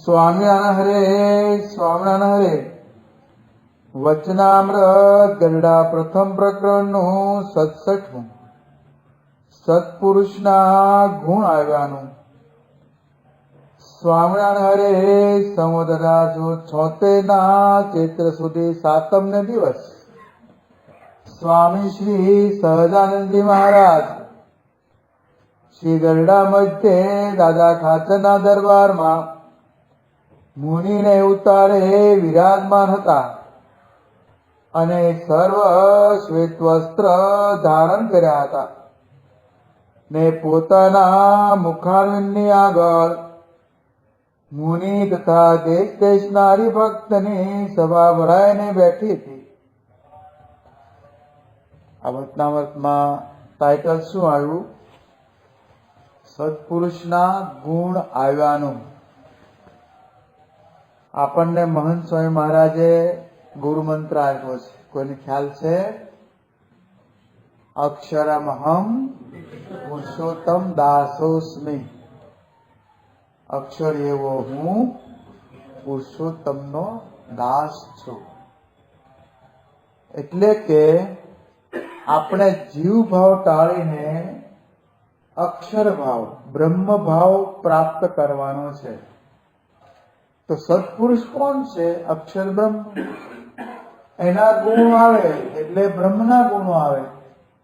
સ્વામિનારાયણ હરે, સ્વામિનારાયણ હરે. વચનામૃત ગરડા પ્રથમ પ્રકરણનું 67મું. સત્પુરુષના ગુણ આવ્યાનું. સ્વામિનારાયણ હરે. સમોદરા જો 76 ચૈત્ર સુધી 7મ દિવસ સ્વામી શ્રી સહજાનંદજી મહારાજ શ્રી ગરડા મધ્યે દાદા ઠાકરના દરબારમાં મુનિને ઉતારે વિરાજમાન હતા અને સર્વ શ્વેત વસ્ત્ર ધારણ કર્યા હતા ને પોતાના મુખારવિંદની આગળ મુનિ તથા દેશ દેશના હરિભક્તની સભા ભરાઈને બેઠી હતી. આ વચનામૃતમાં ટાઇટલ શું આવ્યું? સત્પુરુષના ગુણ આવ્યાનું. આપણને મહંત સ્વામી મહારાજે ગુરુ મંત્ર આપ્યો છે. કોઈને ખ્યાલ છે? અક્ષરમહમ પુરુષોત્તમ દાસોસ્મી. અક્ષર એવો હું પુરુષોત્તમનો દાસ છું. એટલે કે આપણે જીવ ભાવ ટાળીને અક્ષર ભાવ, બ્રહ્મ ભાવ પ્રાપ્ત કરવાનો છે. તો સત્પુરુષ કોણ છે? અક્ષર બ્રહ્મ. એના ગુણો આવે એટલે બ્રહ્મના ગુણો આવે.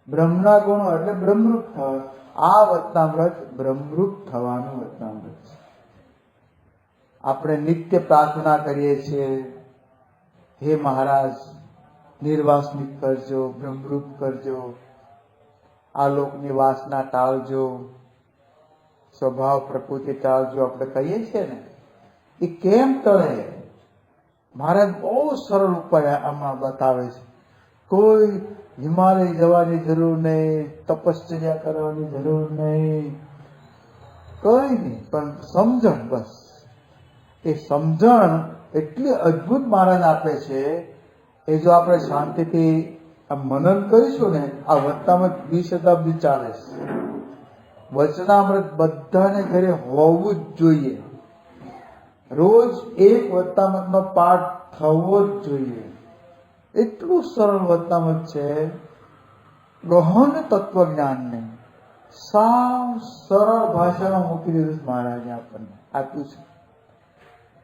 બ્રહ્મના ગુણો એટલે બ્રહ્મરૂપ થવા. આ વચનામૃત બ્રહ્મરૂપ થવાનું વચનામૃત છે. આપણે નિત્ય પ્રાર્થના કરીએ છીએ, હે મહારાજ નિર્વાસનિક કરજો, બ્રહ્મરૂપ કરજો, આ લોકની વાસના ટાળજો, સ્વભાવ પ્રકૃતિ ટાળજો. આપણે કહીએ છીએ ને, એ કેમ ટળે? મહારાજ બહુ સરળ ઉપાય આમાં બતાવે છે. કોઈ હિમાલય જવાની જરૂર નહીં, તપશ્ચર્યા કરવાની જરૂર નહીં, કઈ નહીં, પણ સમજણ. બસ એ સમજણ એટલી અદ્ભુત મહારાજ આપે છે. એ જો આપણે શાંતિથી મનન કરીશું ને, આ વચનામૃત 20 શતાબ્દી ચાલે છે. વચનામૃત બધાને ઘરે હોવું જ જોઈએ. રોજ એક વચનામૃતનો પાઠ થવો જ જોઈએ. એટલું સરળ વચનામૃત છે. ગહન તત્વજ્ઞાનને સાવ સરળ ભાષામાં મૂકી દીધું મહારાજે આપણને આપ્યું છે.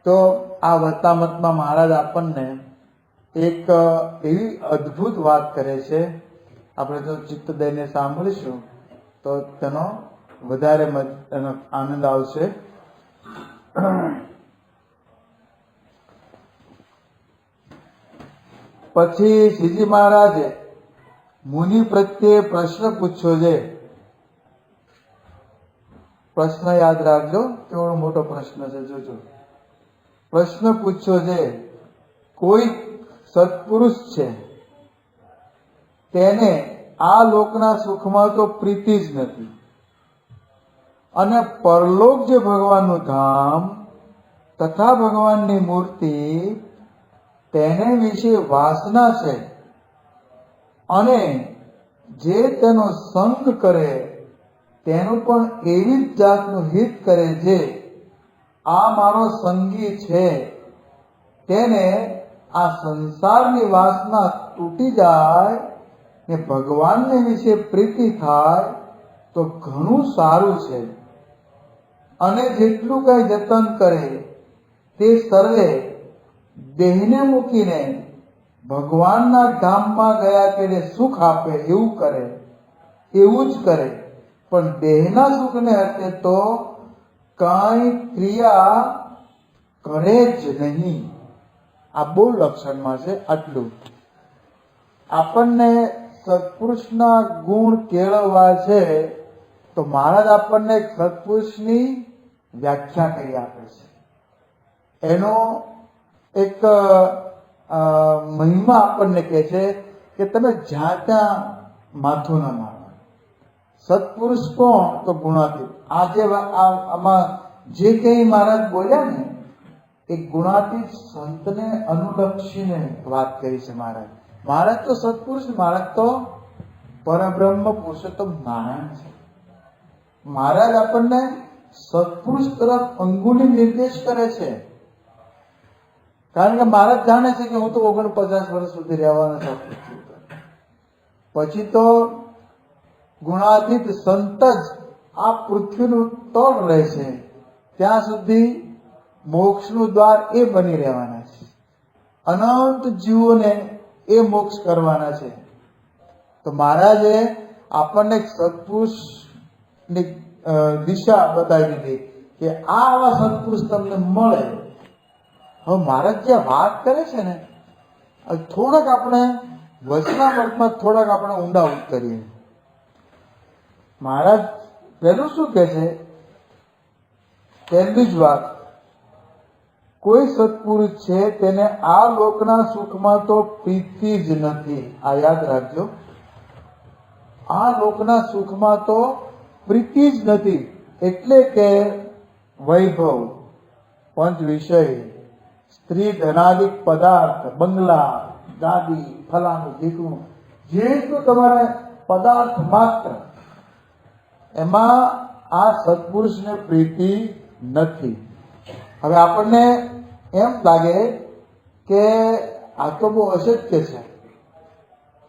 તો આ વચનામૃતમાં મહારાજ આપણને એક એવી અદ્ભુત વાત કરે છે. આપણે જો ચિત્ત દઈને સાંભળીશું તો તેનો વધારે આનંદ આવશે. પછી શ્રીજી મહારાજે મુનિ પ્રત્યે પ્રશ્ન પૂછ્યો છે. પ્રશ્ન યાદ રાખજો, કેવડો મોટો પ્રશ્ન છે. જોજો, પ્રશ્ન પૂછ્યો છે. કોઈ સત્પુરુષ છે, તેને આ લોકના સુખમાં તો પ્રીતિ જ નથી, અને પરલોક જે ભગવાનનું ધામ તથા ભગવાનની મૂર્તિ તેને વિશે વાસના છે, અને જે તેનો સંગ કરે તેનું પણ એવી જ જાતનું હિત કરે છે. આ મારો સંગી છે, તેને આ સંસારની વાસના તૂટી જાય ને ભગવાનને વિશે પ્રીતિ થાય તો ઘણું સારું છે. અને જેટલું કઈ જતન કરે તે સર્વે દેહને મૂકીને ભગવાનના ધામમાં ગયા કે સુખ આપે એવું કરે, એવું જ કરે. પણ દેહના સુખને અર્થે તો કઈ ક્રિયા કરે જ નહીં. આ બહુ લક્ષણમાં છે. આટલું આપણને સત્પુરુષના ગુણ કેળવવા છે. તો મહારાજ આપણને સત્પુરુષની વ્યાખ્યા કરી આપે છે. એનો એક મહિમા આપણને કહે છે કે તમે જ્યાં ત્યાં માથું ના મારો. સત્પુરુષ કોણ? તો ગુણાતીત. આજે આમાં જે કઈ મહારાજ બોલ્યા ને, એ ગુણાતીત સંતને અનુલક્ષીને વાત કરી છે મહારાજ. મહારાજ તો સત્પુરુષ, મહારાજ તો પરબ્રહ્મ પુરુષોત્તમ નારાયણ છે. મહારાજ આપણને સત્પુરુષ તરફ અંગુલી નિર્દેશ કરે છે. કારણ કે મહારાજ જાણે છે કે હું તો 49 વર્ષ સુધી રહેવાનો છું. પછી તો ગુણાતીત સંત જ આ પૃથ્વીનું તળ રહેશે, ત્યાં સુધી મોક્ષનું દ્વાર એ બની રહેવાના છે. અનંત જીવોને એ મોક્ષ કરવાના છે. તો મહારાજે આપણને સત્પુરુષની દિશા બતાવી દીધી કે આવા સત્પુરુષ તમને મળે. હવે મહારાજ જે વાત કરે છે ને, થોડાક આપણે વચનામૃતમાં થોડાક આપણે ઊંડા ઉતરીએ. મહારાજ પેલું શું કહે છે? પહેલી જ વાત, કોઈ સત્પુરુષ છે તેને આ લોકના સુખમાં તો પ્રીતિ જ નથી. આ યાદ રાખજો, આ લોકના સુખમાં તો પ્રીતિ જ નથી. એટલે કે વૈભવ, પંચ વિષય, સ્ત્રી ધનાદિક પદાર્થ, બંગલા, ગાદી, ફલાણું ઢીકણું, જેટલું તમારે પદાર્થ માત્ર, એમાં આ સત્પુરુષને પ્રીતિ નથી. હવે આપણને એમ લાગે કે આ તો બહુ અશક્ય છે.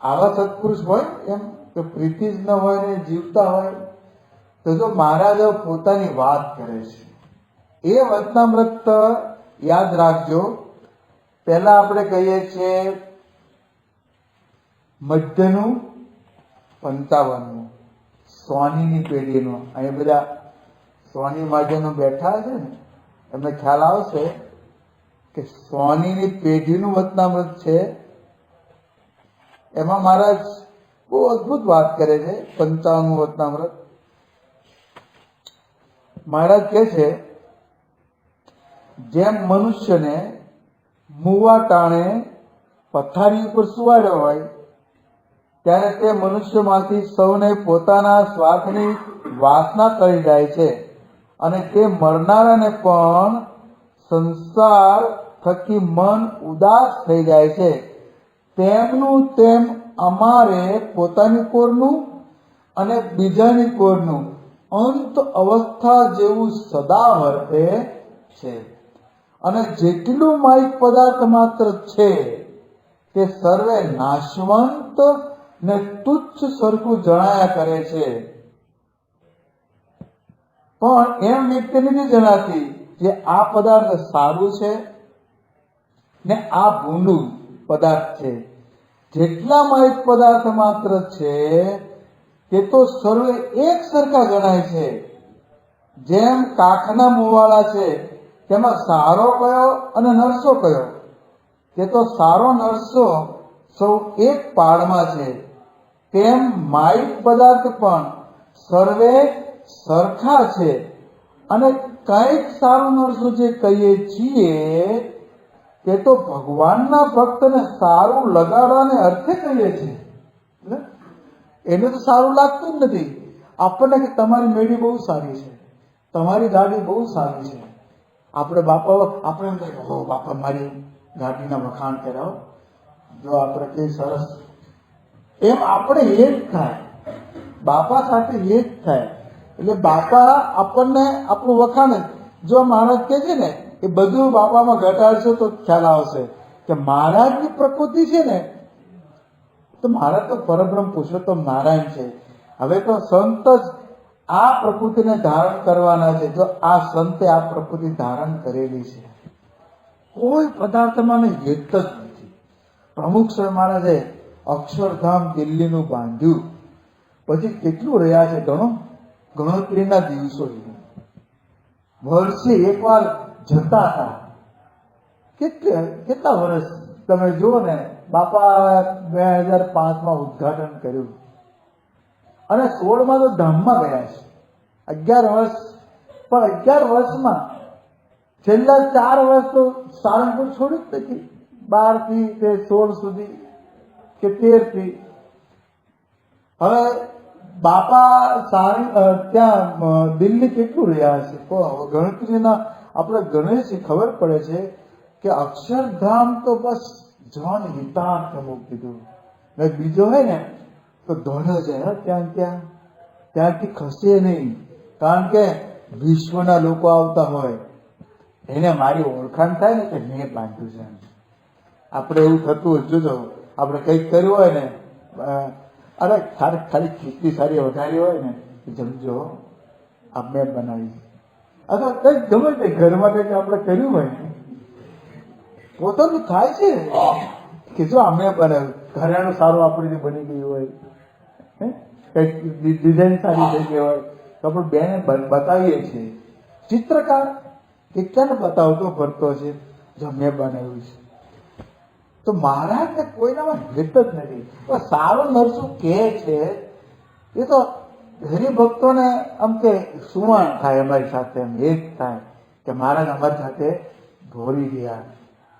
આવા સત્પુરુષ હોય એમ કે પ્રીતિ જ ન હોય ને જીવતા હોય? તો જો મહારાજ પોતાની વાત કરે છે એ વચનામૃત યાદ રાખજો. પહેલા આપણે કહીએ છીએ મધ્યનું 55, સોનીની પેઢીનું. અહીં બધા સોની માટેનું બેઠા છે ને, એમને ખ્યાલ આવશે કે સોનીની પેઢીનું વચનામૃત છે. એમાં મહારાજ બહુ અદભુત વાત કરે છે. 55મું વચનામૃત મહારાજ કહે છે, જેમ મનુષ્યને મુવા ટાણે પથારી ઉપર સુવાડ્યો હોય ત્યારે તે મનુષ્યમાંથી સૌને પોતાના સ્વાર્થની વાસના કરી જાય છે અને તે મરનારાને પણ સંસાર થકી મન ઉદાસ થઈ જાય છે, તેમનું તેમ અમારે પોતાની કોરનું અને બીજાની કોરનું અંત અવસ્થા જેવું સદા વર્તે છે. અને જેટલું માહિક પદાર્થ માત્ર છે તે સર્વે નાશવંત ને તુચ્છ સરખું જણાયા કરે છે. પણ એમ વ્યક્તિ નથી જણાતી જે આ પદાર્થ સારું છે ને આ ભૂંડું પદાર્થ છે. જેટલા માહિક પદાર્થ માત્ર છે તે તો સર્વે એક સરખા ગણાય છે. જેમ કાખના મુવાળા છે તેમાં સારો કયો અને નરસો કયો? તે તો સારો નરસો સૌ એક પાડમાં છે. તેમ માહિક પદાર્થ પણ સર્વે સરખા છે અને કંઈક સારું નરસું જે કહીએ છીએ તે તો ભગવાનના ભક્તને સારું લગાડવાને અર્થે કહીએ છીએ. એને તો સારું લાગતું જ નથી. આપણને કે તમારી મેળી બહુ સારી છે, તમારી ગાડી બહુ સારી છે. આપણે એમ કહીએ, હો બાપા મારી ગાડીના વખાણ કરાવો, જો આપણે કઈ સરસ. એમ આપણે એ જ થાય, બાપા સાથે એ જ થાય. એટલે બાપા આપણને આપણું વખાણ, જો મહારાજ કે છે ને એ બધું બાપામાં ઘટાડશે તો ખ્યાલ આવશે કે મહારાજની પ્રકૃતિ છે ને, તો મહારાજ તો પરબ્રહ્મ પુરુષોત્તમ નારાયણ છે. હવે તો સંત જ આ પ્રકૃતિને ધારણ કરવાના છે. જો આ સંતે આ પ્રકૃતિ ધારણ કરેલી છે, કોઈ પદાર્થમાં હેત જ નથી. પ્રમુખ સ્વામી મહારાજે અક્ષરધામ દિલ્હીનું બાંધ્યું, પછી કેટલું રહ્યા છે ગણતરીના દિવસો. વર્ષે એકવાર જતા હતા. કેટલા વર્ષ તમે જુઓ ને, બાપા 2005માં ઉદ્ઘાટન કર્યું અને 16માં તો ધામમાં ગયા છે. 11 વર્ષ, પણ 11 વર્ષમાં છેલ્લા 4 વર્ષ તો સારંગપુર છોડ્યું જ નથી. 12 થી તે 16 સુધી કે 13 થી. હવે બાપા ત્યાં દિલ્હી કેટલું રહ્યા છે? ગણતરીના આપણે ગણેશ ખબર પડે છે કે અક્ષરધામ તો બસ જન હિતાર્થ મૂકી દીધું. બીજો હોય ને તો દોડ્યો જાય ત્યાંથી ખસે નહીં, કારણ કે વિશ્વના લોકો આવતા હોય એને મારી ઓળખાણ થાય ને કે મેં બાંધ્યું છે. આપણે એવું થતું હોય, જોજો આપણે કંઈક કર્યું હોય ને, અરે ખાલી ખીચડી સારી વઘારી હોય ને, જમજો આ મેં બનાવી. અથવા કંઈક ગમે તે ઘરમાં કંઈક આપણે કર્યું હોય ને, પોતાનું થાય છે કે જો અમે બનાવ્યું. ઘરેણું સારું આપણી બની ગયું હોય, કંઈક ડિઝાઇન સારી થઈ ગઈ હોય તો આપણે બેને બતાવીએ છીએ. ચિત્રકાર કેટલાને બતાવતો ફરતો છે જો મેં બનાવ્યું છે. તો મહારાજને કોઈનામાં ભેદ જ નથી. તો સારું નરસું કે છે એ તો હરિભક્તોને આમ કે સુવર્ણ થાય, અમારી સાથે એમ એક થાય કે મહારાજ અમારી સાથે ધોરી ગયા.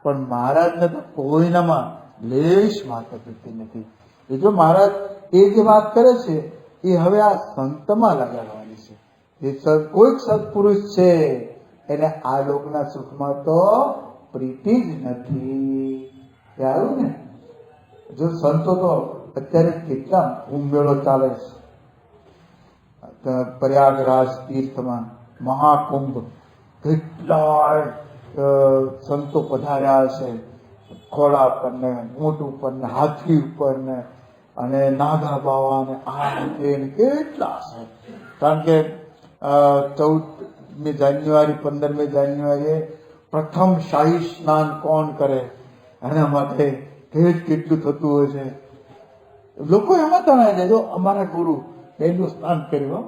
પણ મહારાજને તો કોઈનામાં લેશ માત્ર પ્રીતિ નથી. એ જો મહારાજ એ જે વાત કરે છે એ હવે આ સંતમાં લગાડવાની છે. એ કોઈક સત્પુરુષ છે એને આ લોકના સુખમાં તો પ્રીતિ જ નથી. આવ્યું ને, જો સંતો તો અત્યારે કેટલા મેળો ચાલે છે પ્રયાગરાજ તીર્થમાં, મહાકુંભ, કેટલા સંતો પધાર્યા છે. ઘોડા પર ને, ઊંટ ઉપર ને, હાથી ઉપર ને, અને નાગા બાવા ને, આ કેટલા છે. કારણ કે 14મી જાન્યુઆરી 15મી જાન્યુઆરીએ પ્રથમ શાહી સ્નાન કોણ કરે એના માટે કેટલું થતું હોય છે. લોકો એમાં તણાય છે. જો અમારા ગુરુ એનું સ્નાન કર્યું,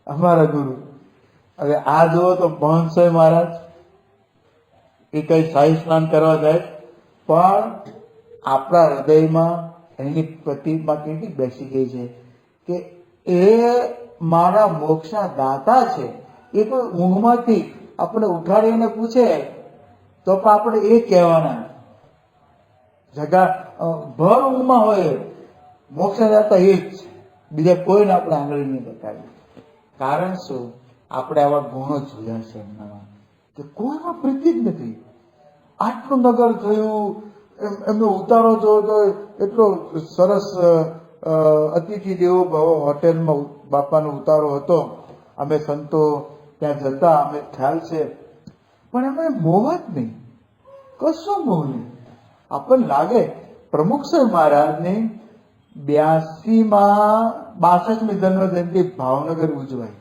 અમારા ગુરુ. હવે આ જુઓ તો મહંત મહારાજ એ કઈ શાહી સ્નાન કરવા જાય, પણ આપણા હૃદયમાં એની પ્રતિમા કેટલી બેસી ગઈ છે કે એ મારા મોક્ષના દાતા છે. એ કોઈ ઊંઘમાંથી આપણે ઉઠાડીને પૂછે તો પણ આપણે એ કહેવાના, જગા ભર ઊંઘમાં હોય મોક્ષના દાતા એ જ છે, બીજા કોઈને આપણે આંગળી નહીં બતાવી. કારણ શું? આપણે આવા ગુણો જોયા છે એમનામાં કે કોઈમાં પ્રીતિ જ નથી. આટલું નગર થયું, એમનો ઉતારો જોયો તો એટલો સરસ અતિથિ દેવો ભવ હોટેલમાં બાપાનો ઉતારો હતો. અમે સંતો ત્યાં જતા, અમે ખ્યાલ છે, પણ એમાં મોહ જ નહીં, કશું મોહ નહીં. આપણને લાગે પ્રમુખસર મહારાજની 62મી જન્મ જયંતિ ભાવનગર ઉજવાય.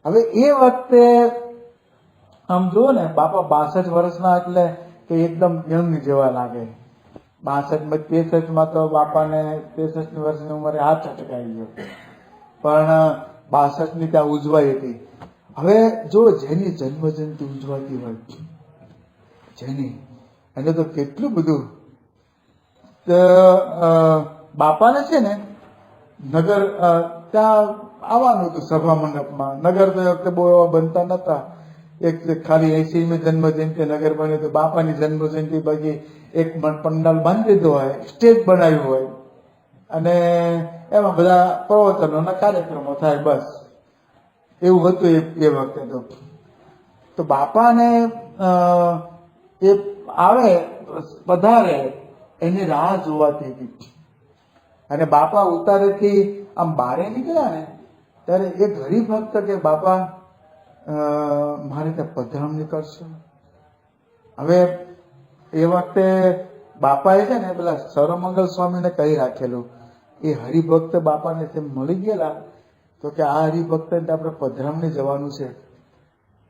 હવે એ વખતે આમ જુઓ ને, બાપા 62 વર્ષના, એટલે કે એકદમ યંગ જેવા લાગે. 63માં તો બાપાને 63 વર્ષની ઉંમરે હાથ અટકાઈ ગયો, પણ 62ની ત્યાં ઉજવાઈ હતી. હવે જો જેની જન્મ જયંતિ ઉજવાતી હોય, જેની એને તો કેટલું બધું. બાપાને છે ને નગર ત્યાં આવવાનું હતું સભા મંડપમાં. નગર તો એ વખતે બહુ એવા બનતા નતા. એક ખાલી 80મી જન્મ જયંતિ નગર બન્યું હતું. બાપાની જન્મ જયંતિ બાકી એક પંડાલ બાંધી દીધો હોય, સ્ટેજ બનાવ્યું હોય, અને એમાં બધા પ્રવચનોના કાર્યક્રમો થાય, બસ એવું હતું એ વખતે તો બાપાને એ આવે પધારે એની રાહ જોવાતી હતી. અને બાપા ઉતારેથી આમ બારે નીકળ્યા ને ત્યારે એક હરિભક્ત કે બાપા મારે ત્યાં પધરામણી કરશો. હવે એ વખતે બાપાએ છે ને પેલા સર્વમંગલ સ્વામીને કહી રાખેલું. એ હરિભક્ત બાપાને તેમ મળી ગયેલા તો કે આ હરિભક્તને આપણે પધરામણી જવાનું છે,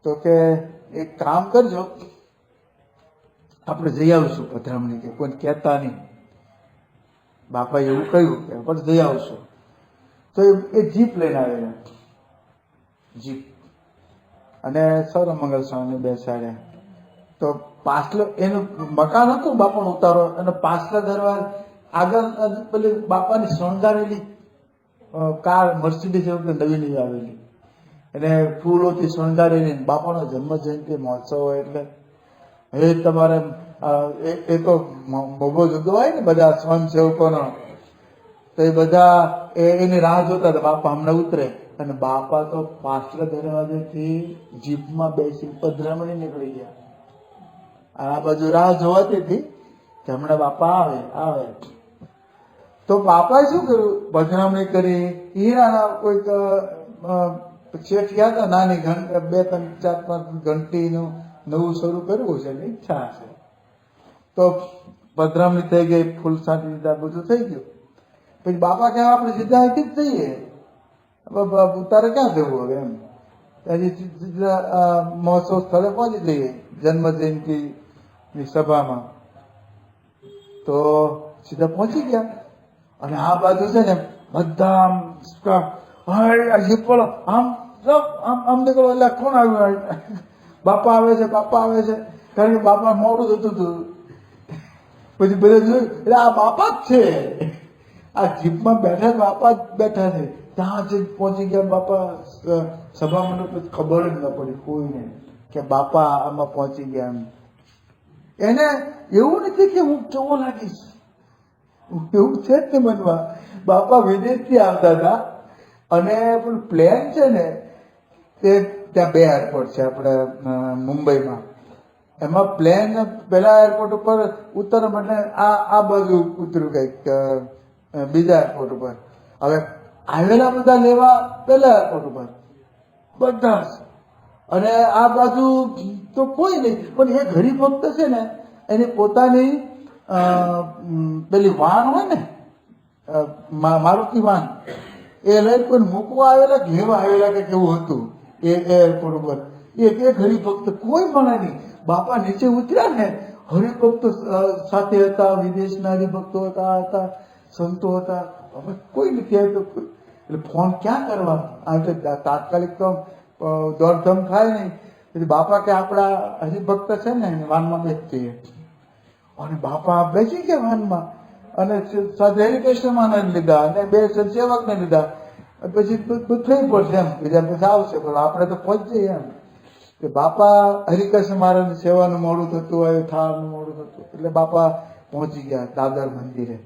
તો કે એક કામ કરજો, આપણે જઈ આવીશું પધરામણી, કે કોઈ કહેતા નહીં. બાપાએ એવું કહ્યું કે આપણે જઈ આવશું. તો એ જીપ લઈને આવેલા, જીપ, અને સર્વમંગલ સ્વામી બેસાડ્યા. તો પાછલો એનું મકાન હતું બાપાનો ઉતારો, અને પાછલા દરવાજ આગળ પેલી બાપાની શણગારેલી કાર મર્સિડીઝ નવી આવેલી, અને ફૂલોથી શણગારેલી. બાપાનો જન્મ જયંતિ મહોત્સવ હોય એટલે એ તમારે એ તો મોભો જુદો હોય ને બધા સ્વયંસેવકોનો, તો એ બધા એની રાહ જોતા હતા બાપા હમણાં ઉતરે. અને બાપા તો પાછલા દરવાજેથી જીપમાં બેસી પધરામણી નીકળી ગયા. આ બાજુ રાહ જોવાતી હતી કે હમણાં બાપા આવે. તો બાપાએ શું કર્યું? પધરામણી કરી. હીરાના કોઈક શેઠ ગયા હતા, નાની ઘંટી 2, 3, 4, 5 ઘંટીનું નવું શરૂ કરવું છે એની ઈચ્છા છે. તો પધરામણી થઈ ગઈ, ફૂલ છાંટી દીધા, બધું થઈ ગયું. પછી બાપા કહેવા આપણે સીધા અહીંથી જ જઈએ, તારે ક્યાં જવું હવે એમ. મહોત્સવ સ્થળે પહોંચી જઈએ જન્મ જયંતિની સભામાં. તો સીધા પહોંચી ગયા અને આ બાજુ છે ને બધા આમ આમ નીકળો એટલે કોણ આવ્યું? બાપા આવે છે, બાપા આવે છે. કારણ કે બાપા મોડું થતું હતું. પછી બધા જોયું એટલે આ બાપા જ છે, આ જીપમાં બેઠા બાપા જ બેઠા છે. ત્યાં જ પહોંચી ગયા બાપા સભામાં. ખબર જ ન પડી કોઈને કે બાપા આમાં પહોંચી ગયા. એને એવું નથી કે હું કેવો લાગીશ, એવું છે જ ને મનમાં. બાપા વિદેશથી આવતા હતા અને પ્લેન છે ને તે ત્યાં 2 એરપોર્ટ છે આપણે મુંબઈમાં. એમાં પ્લેન પેલા એરપોર્ટ ઉપર ઉતરવા માટે આ બાજુ ઉતર્યું કંઈક બીજા એરપોર્ટ ઉપર. હવે આવેલા બધા લેવા પેલા એરપોર્ટ ઉપર બધા જ. અને આ બાજુ તો કોઈ નહીં, પણ એ હરિભક્ત છે ને એની પોતાની પેલી વાન હોય ને, મારુતિ વાન, એ લઈને કોઈ મૂકવા આવેલા કે લેવા આવેલા કે કેવું હતું એ એરપોર્ટ ઉપર. એક હરિભક્ત કોઈ પણ નહીં. બાપા નીચે ઉતર્યા ને, હરિભક્તો સાથે હતા, વિદેશના હરિભક્તો હતા, સંતો હતા. હવે કોઈ નથી આવ્યું. એટલે ફોન ક્યાં કરવા? આ તો તાત્કાલિક તો દોડધામ થાય નહીં. એટલે બાપા કે આપણા હરિભક્ત છે ને વાનમાં બેસતીએ. અને બાપા બેસી ગયા વાનમાં અને હરે કૃષ્ણમાં લીધા અને 2 સેવકને લીધા. પછી થઈ પડશે એમ, બીજા પછી આવશે, પણ આપણે તો પહોંચીએ એમ. કે બાપા હરિકૃષ્ણ મહારાજની સેવાનું મોડું થતું હોય, થાળનું મોડું થતું, એટલે બાપા પહોંચી ગયા દાદર મંદિરે.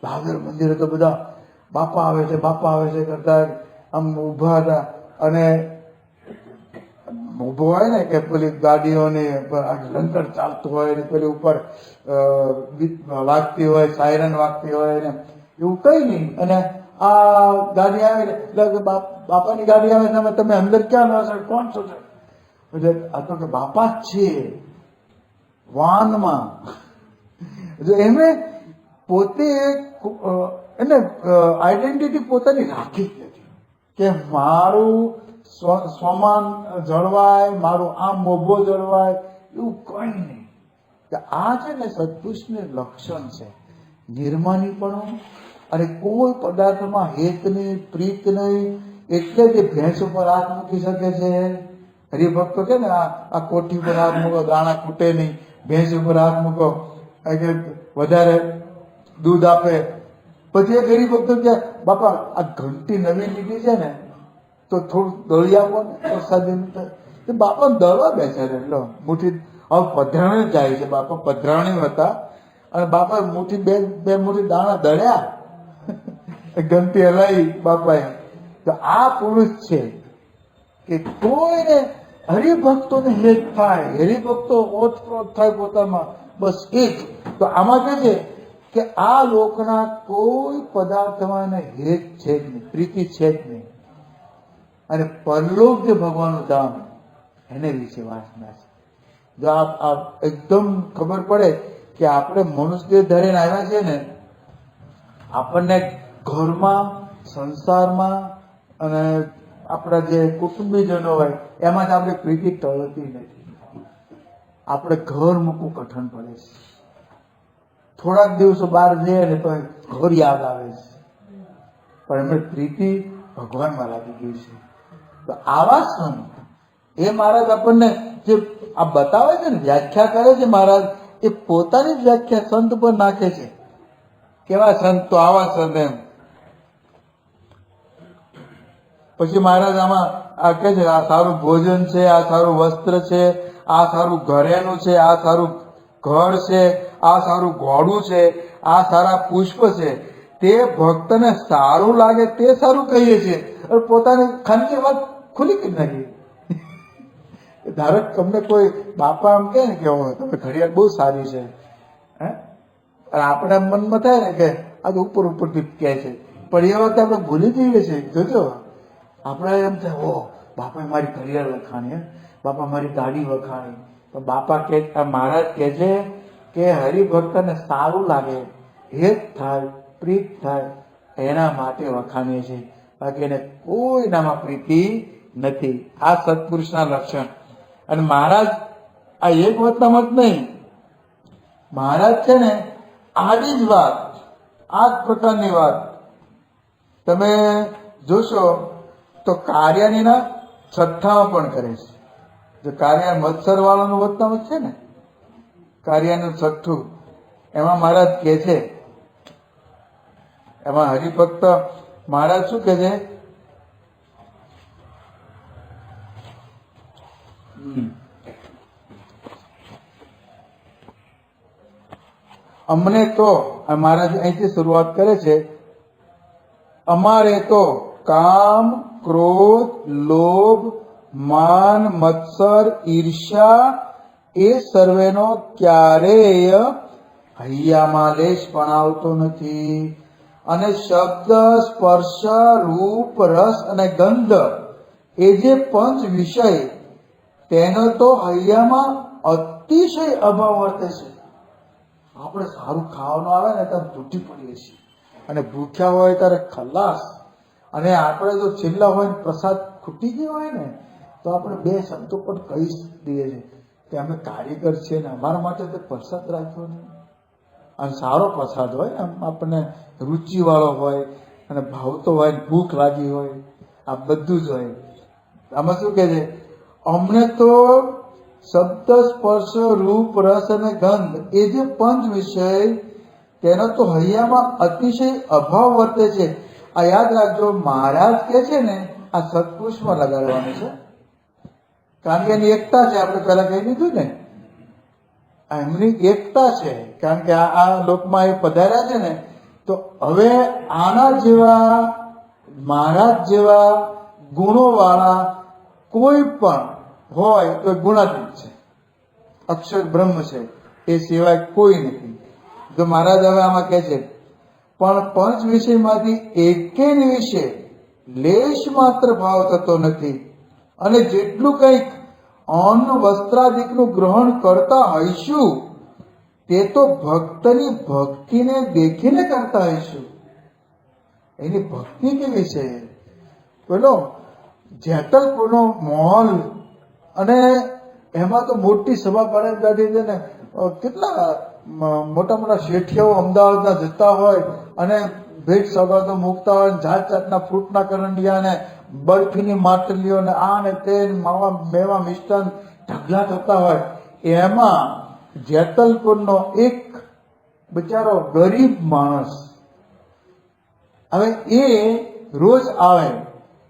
દાદર મંદિરે તો બધા બાપા આવે છે, બાપા આવે છે કરતા આમ ઉભા હતા. અને ઉભો હોય ને કે પેલી ગાડીઓની લંકર ચાલતું હોય ને પેલી ઉપર ગીત વાગતી હોય, સાયરન વાગતી હોય ને એવું કઈ નહીં. અને આ ગાડી આવે એટલે બાપાની ગાડી આવે છે, તમે અંદર ક્યાં નો છો, કોણ છો? એટલે આ તો કે બાપા જ છે વાનમાં. એમને પોતે એને આઈડેન્ટિટી પોતાની રાખી જ નથી કે મારું સ્વમાન જળવાય, મારું આમ મોભો જળવાય, એવું કઈ નહીં. કે આ છે ને સત્પુરુષનું લક્ષણ છે, નિર્માનીપણું. અને કોઈ પદાર્થમાં હેત નહીં, પ્રીત નહીં. એટલે જ ભેંસ ઉપર હાથ મૂકી શકે છે. હરિભક્તો છે ને આ કોઠી ઉપર હાથ મૂકો, દાણા ખૂટે નહીં. ભેંસ ઉપર હાથ મૂકો કે વધારે દૂધ આપે. પછી એક હરિભક્તો કે બાપા આ ઘંટી નવી લીધી છે ને તો થોડું દળી આપો ને તો બાપા દળવા બેસે એટલે મુઠ્ઠી. હવે પધરાણી જાય છે, બાપા પધરાણી હતા અને બાપા મુઠ્ઠી બે મુઠ્ઠી દાણા દળ્યા, ઘંટી હલાવી બાપાએ. તો આ પુરુષ છે કે કોઈને હરિભક્તોને હેત થાય, હરિભક્તો ઓતપ્રોત થાય પોતામાં, બસ એ જ. તો આમાં કે છે કે આ લોકના કોઈ પદાર્થમાં હેત છે જ નહીં, પ્રીતિ છે જ નહીં. અને પરલોક જે ભગવાનનું ધામ એને વિશે વાસના છે. જો આપ એકદમ ખબર પડે કે આપણે મનુષ્ય ધરીને આવ્યા છે ને, આપણને ઘરમાં, સંસારમાં અને આપણા જે કુટુંબીજનો હોય એમાં જ આપણે પ્રીતિ ટળતી નથી. આપણે ઘર મૂકવું કઠણ પડે છે. થોડાક દિવસો બહાર જઈએ ને તો ઘર યાદ આવે છે, પણ એમને પ્રીતિ ભગવાનમાં લાગી ગઈ છે. તો આવા સંત એ મહારાજ આપણને જે આ બતાવે છે ને, વ્યાખ્યા કરે છે મહારાજ, એ પોતાની જ વ્યાખ્યા સંત પર નાખે છે. કેવા સંત? તો આવા સંત એમ. પછી મહારાજ આમાં આ કહે છે આ સારું ભોજન છે, આ સારું વસ્ત્ર છે, આ સારું ઘરેનું છે, આ સારું ઘર છે, આ સારું ઘોડું છે, આ સારા પુષ્પ છે. તે ભક્તને સારું લાગે તે સારું કહીએ છીએ, પોતાની ખાનગી વાત ખુલી કરી નાખી. ધારો તમને કોઈ બાપા એમ કે ને કે તમે ઘડિયાળ બહુ સારી છે, હે, અને આપણા મનમાં થાય ને કે આ તો ઉપર ઉપરથી કહે છે, પણ એ વખતે આપણે ભૂલી જઈએ છીએ. જોજો આપણે એમ થાય ઓ બાપાએ મારી ઘડિયાળ વખાણી, બાપા મારી ગાડી વખાણી. તો બાપા કે મહારાજ કે છે કે હરિભક્તને સારું લાગે, હેત થાય, પ્રીત થાય, એના માટે વખાણીએ છીએ, બાકી એને કોઈનામાં પ્રીતિ નથી. આ સત્પુરુષના લક્ષણ. અને મહારાજ આ એક વાતના મત નહીં, મહારાજ છે ને આડી જ વાત, આ જ પ્રકારની વાત તમે જોશો તો કાર્યાનીના છઠ્ઠામાં પણ કરે છે. જો કાર્યા મત્સર વાળાનું વતનામત છે ને, કાર્યાનું છઠ્ઠું, એમાં મહારાજ કે છે, એમાં હરિભક્ત મહારાજ શું કે છે, અમને તો મહારાજ અહીંથી શરૂઆત કરે છે, અમારે તો કામ, ક્રોધ, લોભ, માન, મત્સર, ઈર્ષ્યા એ સર્વેનો ક્યારેય હૈયામાં લેશ પણ આવતો નથી. અને શબ્દ, સ્પર્શ, રૂપ, રસ અને ગંધ એ જે પંચ વિષય, તેનો તો હૈયામાં અતિશય અભાવ વર્તે છે. આપણે સારું ખાવાનું આવે ને ત્યારે તૂટી પડીએ છીએ, અને ભૂખ્યા હોય ત્યારે ખલાસ. અને આપણે જો છેલ્લા હોય ને પ્રસાદ ખૂટી ગયો હોય ને તો આપણે બે શબ્દો પણ કહી દઈએ છીએ કે અમે કારીગર છીએ ને અમારા માટે તો પ્રસાદ રાખ્યો ને. અને સારો પ્રસાદ હોય, આમ આપણને રુચિવાળો હોય અને ભાવતો હોય, ભૂખ લાગી હોય, આ બધું જ હોય. આમાં શું કહે છે, અમને તો શબ્દ, સ્પર્શ, રૂપ, રસ અને ગંધ એ જે પંચ વિષય, તેનો તો હૈયામાં અતિશય અભાવ વર્તે છે. આ યાદ રાખજો, મહારાજ કે છે ને આ સત્પુરુષમાં લગાડવાનું છે, કારણ કે એની એકતા છે. આપણે પહેલા કહી દીધું ને, એમની એકતા છે, કારણ કે આ લોકમાં એ પધાર્યા છે ને. તો હવે આના જેવા મહારાજ જેવા ગુણો વાળા કોઈ પણ હોય તો ગુણાતીત છે, અક્ષર બ્રહ્મ છે, એ સિવાય કોઈ નથી. તો મહારાજ હવે આમાં કહે છે, પણ પંચ વિષયમાંથી એકેય વિશે લેશ માત્ર ભાવ થતો નથી. અને જેટલું કંઈક અન્ન, વસ્ત્રાદિકનું ગ્રહણ કરતા હઈશું તે તો ભક્તની ભક્તિને દેખીને કરતા હઈશું. એની ભક્તિ કેવી છે, પેલો જેતલપુરનો મહોલ, અને એમાં તો મોટી સભા પાડીને કાઢી દે ને, કેટલા મોટા મોટા શેઠિયાઓ અમદાવાદના જતા હોય અને ભેટ સોગાદો મૂકતા હોય, જાત જાતના ફ્રૂટના કરંડિયા ને બરફીની માટલીઓ ને આ ને તે માવા મેવા મિષ્ટાન ઢગલા થતા હોય. એમાં જેતલપુરનો એક બિચારો ગરીબ માણસ, હવે એ રોજ આવે,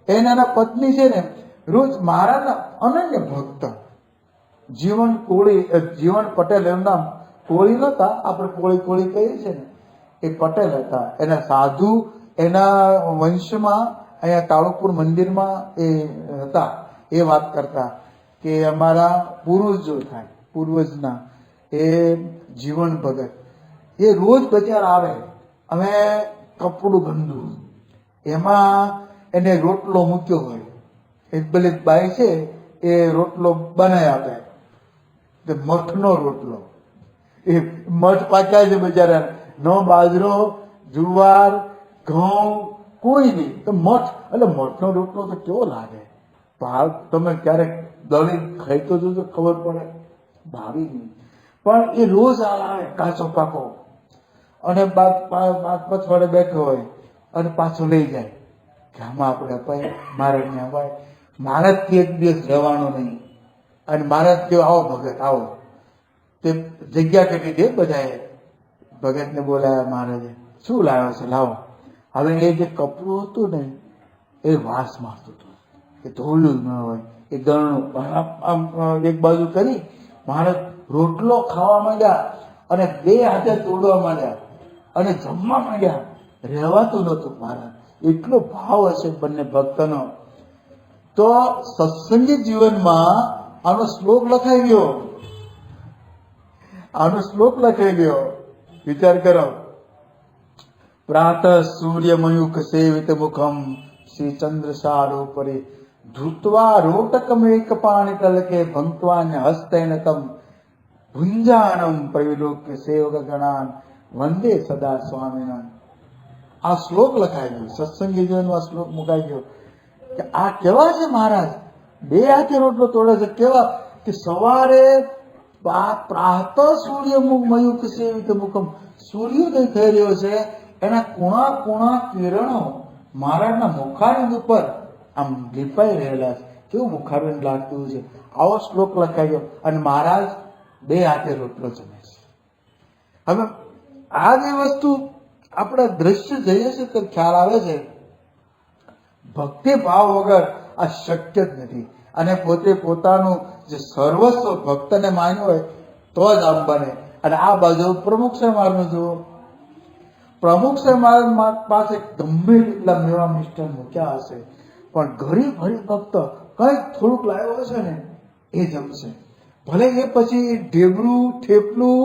એના પત્ની છે ને રોજ મહારાજના અનન્ય ભક્ત, જીવન કોળી, જીવન પટેલ એમના, કોળી નતા, આપણે કોળી કોળી કહીએ છીએ ને, એ પટેલ હતા. એના સાધુ, એના વંશમાં અહીંયા કાળુપુર મંદિરમાં એ હતા. એ વાત કરતા કે અમારા પૂર્વજો થાય, પૂર્વજના એ જીવન ભગત, એ રોજ બજાર આવે, અમે કપડું ગંદુ, એમાં એને રોટલો મૂક્યો હોય, એક દલિત બાઈ છે એ રોટલો બનાવી આપે, મઠનો રોટલો, એ મઠ પાક્યા છે બજારા, નો બાજરો, જુવાર, ઘઉં કોઈ નહીં, તો મઠ, એટલે મઠનો રોટલો તો કેવો લાગે, ભાવ તમે ક્યારેક દળી ખાઈ તો જોજો, ખબર પડે, ભાવી નહીં. પણ એ રોજ આવે કાચો પાકો, અને પછવાડે બેઠો હોય અને પાછો લઈ જાય કે આમાં આપણે અપાય, મહારાજને અપાય. મહારાજથી એક દિવસ રહેવાનો નહીં. અને મહારાજ કેવો, આવો ભગત આવો, તે જગ્યા કરી દે બધાએ. ભગતને બોલાયા મહારાજે, શું લાવ્યો છે, લાવો. હવે એ જે કપડું હતું ને એ વાસ મારતું હતું, એ ધોયું ન હોય, એ ગરણું આમ એક બાજુ કરી મહારાજ રોટલો ખાવા માંડ્યા અને બે હાથે તોડવા માંડ્યા અને જમવા માંડ્યા. રહેવાતું નહોતું મહારાજ, એટલો ભાવ હશે બંને ભક્તનો. તો સત્સંગી જીવનમાં આનો શ્લોક લખાઈ ગયો, આનો શ્લોક લખાઈ ગયો. વિચાર કરો, પ્રાતઃ સૂર્યમયુખ સેવિત મુખમ શ્રી ચંદ્ર સારોપરી ધૃત્વા રોટકમ એક પાણી તલકે ભંક્વાન્ય હસ્તેન તમ ભુંજાનમ પ્રવિલોક્ય સેવક ગણાન વંદે સદા સ્વામિનામ. આ શ્લોક લખાઈ ગયો, સત્સંગી જીવનમાં આ શ્લોક મુકાઈ ગયો કે આ કેવા છે મહારાજ, બે હાથે રોટલો તોડે છે. કેવા કે સવારે પ્રાતઃ સૂર્ય મયુક સેવિત મુખમ, સૂર્યોદય થઈ રહ્યો છે, એના કુણા કુણા કિરણો મહારાજના મુખારવિંદ ઉપર આમ લીપાઈ રહેલા છે. કેવું મુખારવિંદ લાગતું છે. આવો શ્લોક લખાઈ ગયો અને મહારાજ બે હાથે રોટલો જમે છે. હવે આ જે વસ્તુ આપણે દ્રશ્ય જઈએ છીએ તો ખ્યાલ આવે છે, ભક્તિ ભાવ વગર આ શક્ય જ નથી. અને પોતે પોતાનું જે સર્વસ્વ ભક્તને માન્યું હોય તો જ આમ બને. અને આ બાજુ પ્રમુખ સાહેબ જુઓ, પ્રમુખ સાહેબ પાસે ગમે એટલા મેવા મિષ્ટાન મૂક્યા હશે, પણ ઘડી ઘડી ભક્ત કંઈક થોડુંક લાવ્યો હશે ને એ જમશે. ભલે એ પછી ઢેબરું થેપલું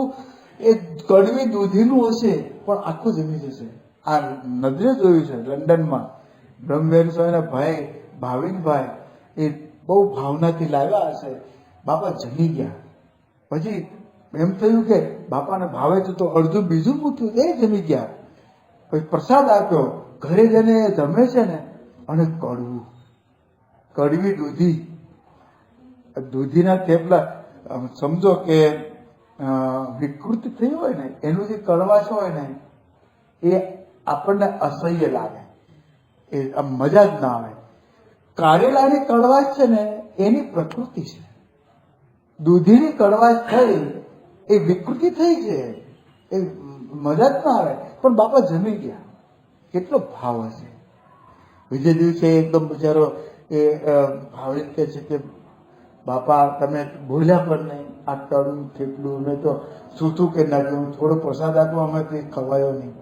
એ કડવી દૂધીનું હશે પણ આખું જમી જશે. આ નજરે જોયું છે લંડનમાં બ્રહ્મવેર સ્વામીના ભાઈ ભાવિનભાઈ એ બહુ ભાવનાથી લાવ્યા હશે, બાપા જમી ગયા. પછી એમ થયું કે બાપાને ભાવે તો અડધું બીજું મૂક્યું, એ જમી ગયા. પછી પ્રસાદ આપ્યો, ઘરે જઈને જમે છે ને, અને કડવી દૂધીના થેપલા, સમજો કે વિકૃતિ થઈ હોય ને એનું જે કડવાશ હોય ને એ આપણને અસહ્ય લાગે, એ મજા જ ના આવે. કારેલાની કડવાશ છે ને એની પ્રકૃતિ છે, દૂધીની કડવાશ થઈ એ વિકૃતિ થઈ છે, એ મજા જ ના આવે. પણ બાપા જમી ગયા, કેટલો ભાવ હશે. બીજે દિવસે એકદમ બિચારો એ ભાવિક કહે છે કે બાપા તમે બોલ્યા પણ નહીં, આ કડું થેપલું મેં તો સૂતું કે નાખ્યું, થોડો પ્રસાદ આપો, અમે કંઈ ખવાયો નહીં.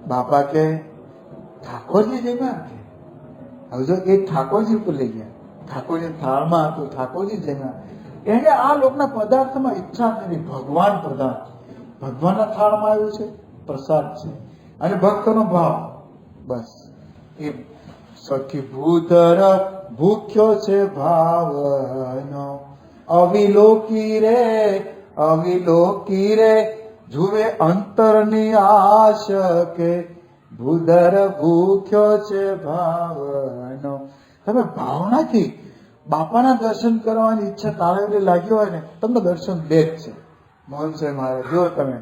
બાપા કે ઠાકોરજી જમ્યા કે હવે જો એ ઠાકોરજી ઉપર લઈ ગયા, ઠાકોરજી થાળમાં હતું, ઠાકોરજી જમ્યા. એને આ લોકના પદાર્થમાં ઈચ્છા નથી, ભગવાન પદાર્થ ભગવાનના થાળમાં આવ્યું છે, પ્રસાદ છે અને ભક્તનો ભાવ. બસ એ સખી ભૂધર ભૂખ્યો છે ભાવનો, અવિલોકી રે જુએ અંતરની આશ કે ભૂધર ભૂખ્યો છે ભાવનો. તમે ભાવનાથી બાપાના દર્શન કરવાની ઈચ્છા તાળેલી લાગી હોય ને, તમને દર્શન દે જ છે. મોહન સાહેબ મારે જો તમે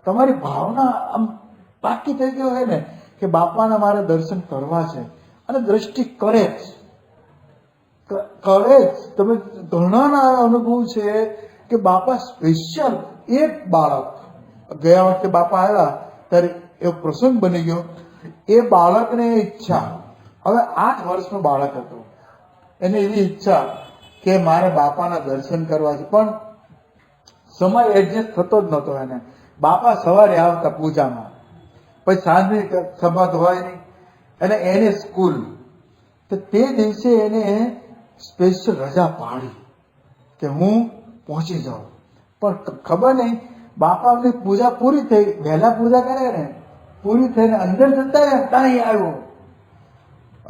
તમારી ભાવના આમ પાકી થઈ ગઈ હોય ને કે બાપાના મારે દર્શન કરવા છે, અને દ્રષ્ટિ કરે જ. તમે ઘણાના અનુભવ છે કે બાપા સ્પેશિયલ એક બાળક, ગયા વખતે બાપા આવ્યા ત્યારે એવો પ્રસંગ બની ગયો, એ બાળકને ઈચ્છા, હવે 8 વર્ષનું બાળક હતું, એને એવી ઈચ્છા કે મારે બાપાના દર્શન કરવા છે, પણ સમય એડજસ્ટ થતો જ નહોતો એને. બાપા સવારે આવતા પૂજામાં, પછી સાંજની સભા હોય નહીં, અને એને સ્કૂલ, તો તે દિવસે એને સ્પેશિયલ રજા પાડી કે હું પહોંચી જાઉં. પણ ખબર નહીં, બાપાની પૂજા પૂરી થઈ, વહેલા પૂજા કરે ને, પૂરી થઈને અંદર જતા ને ત્યાં આવ્યો.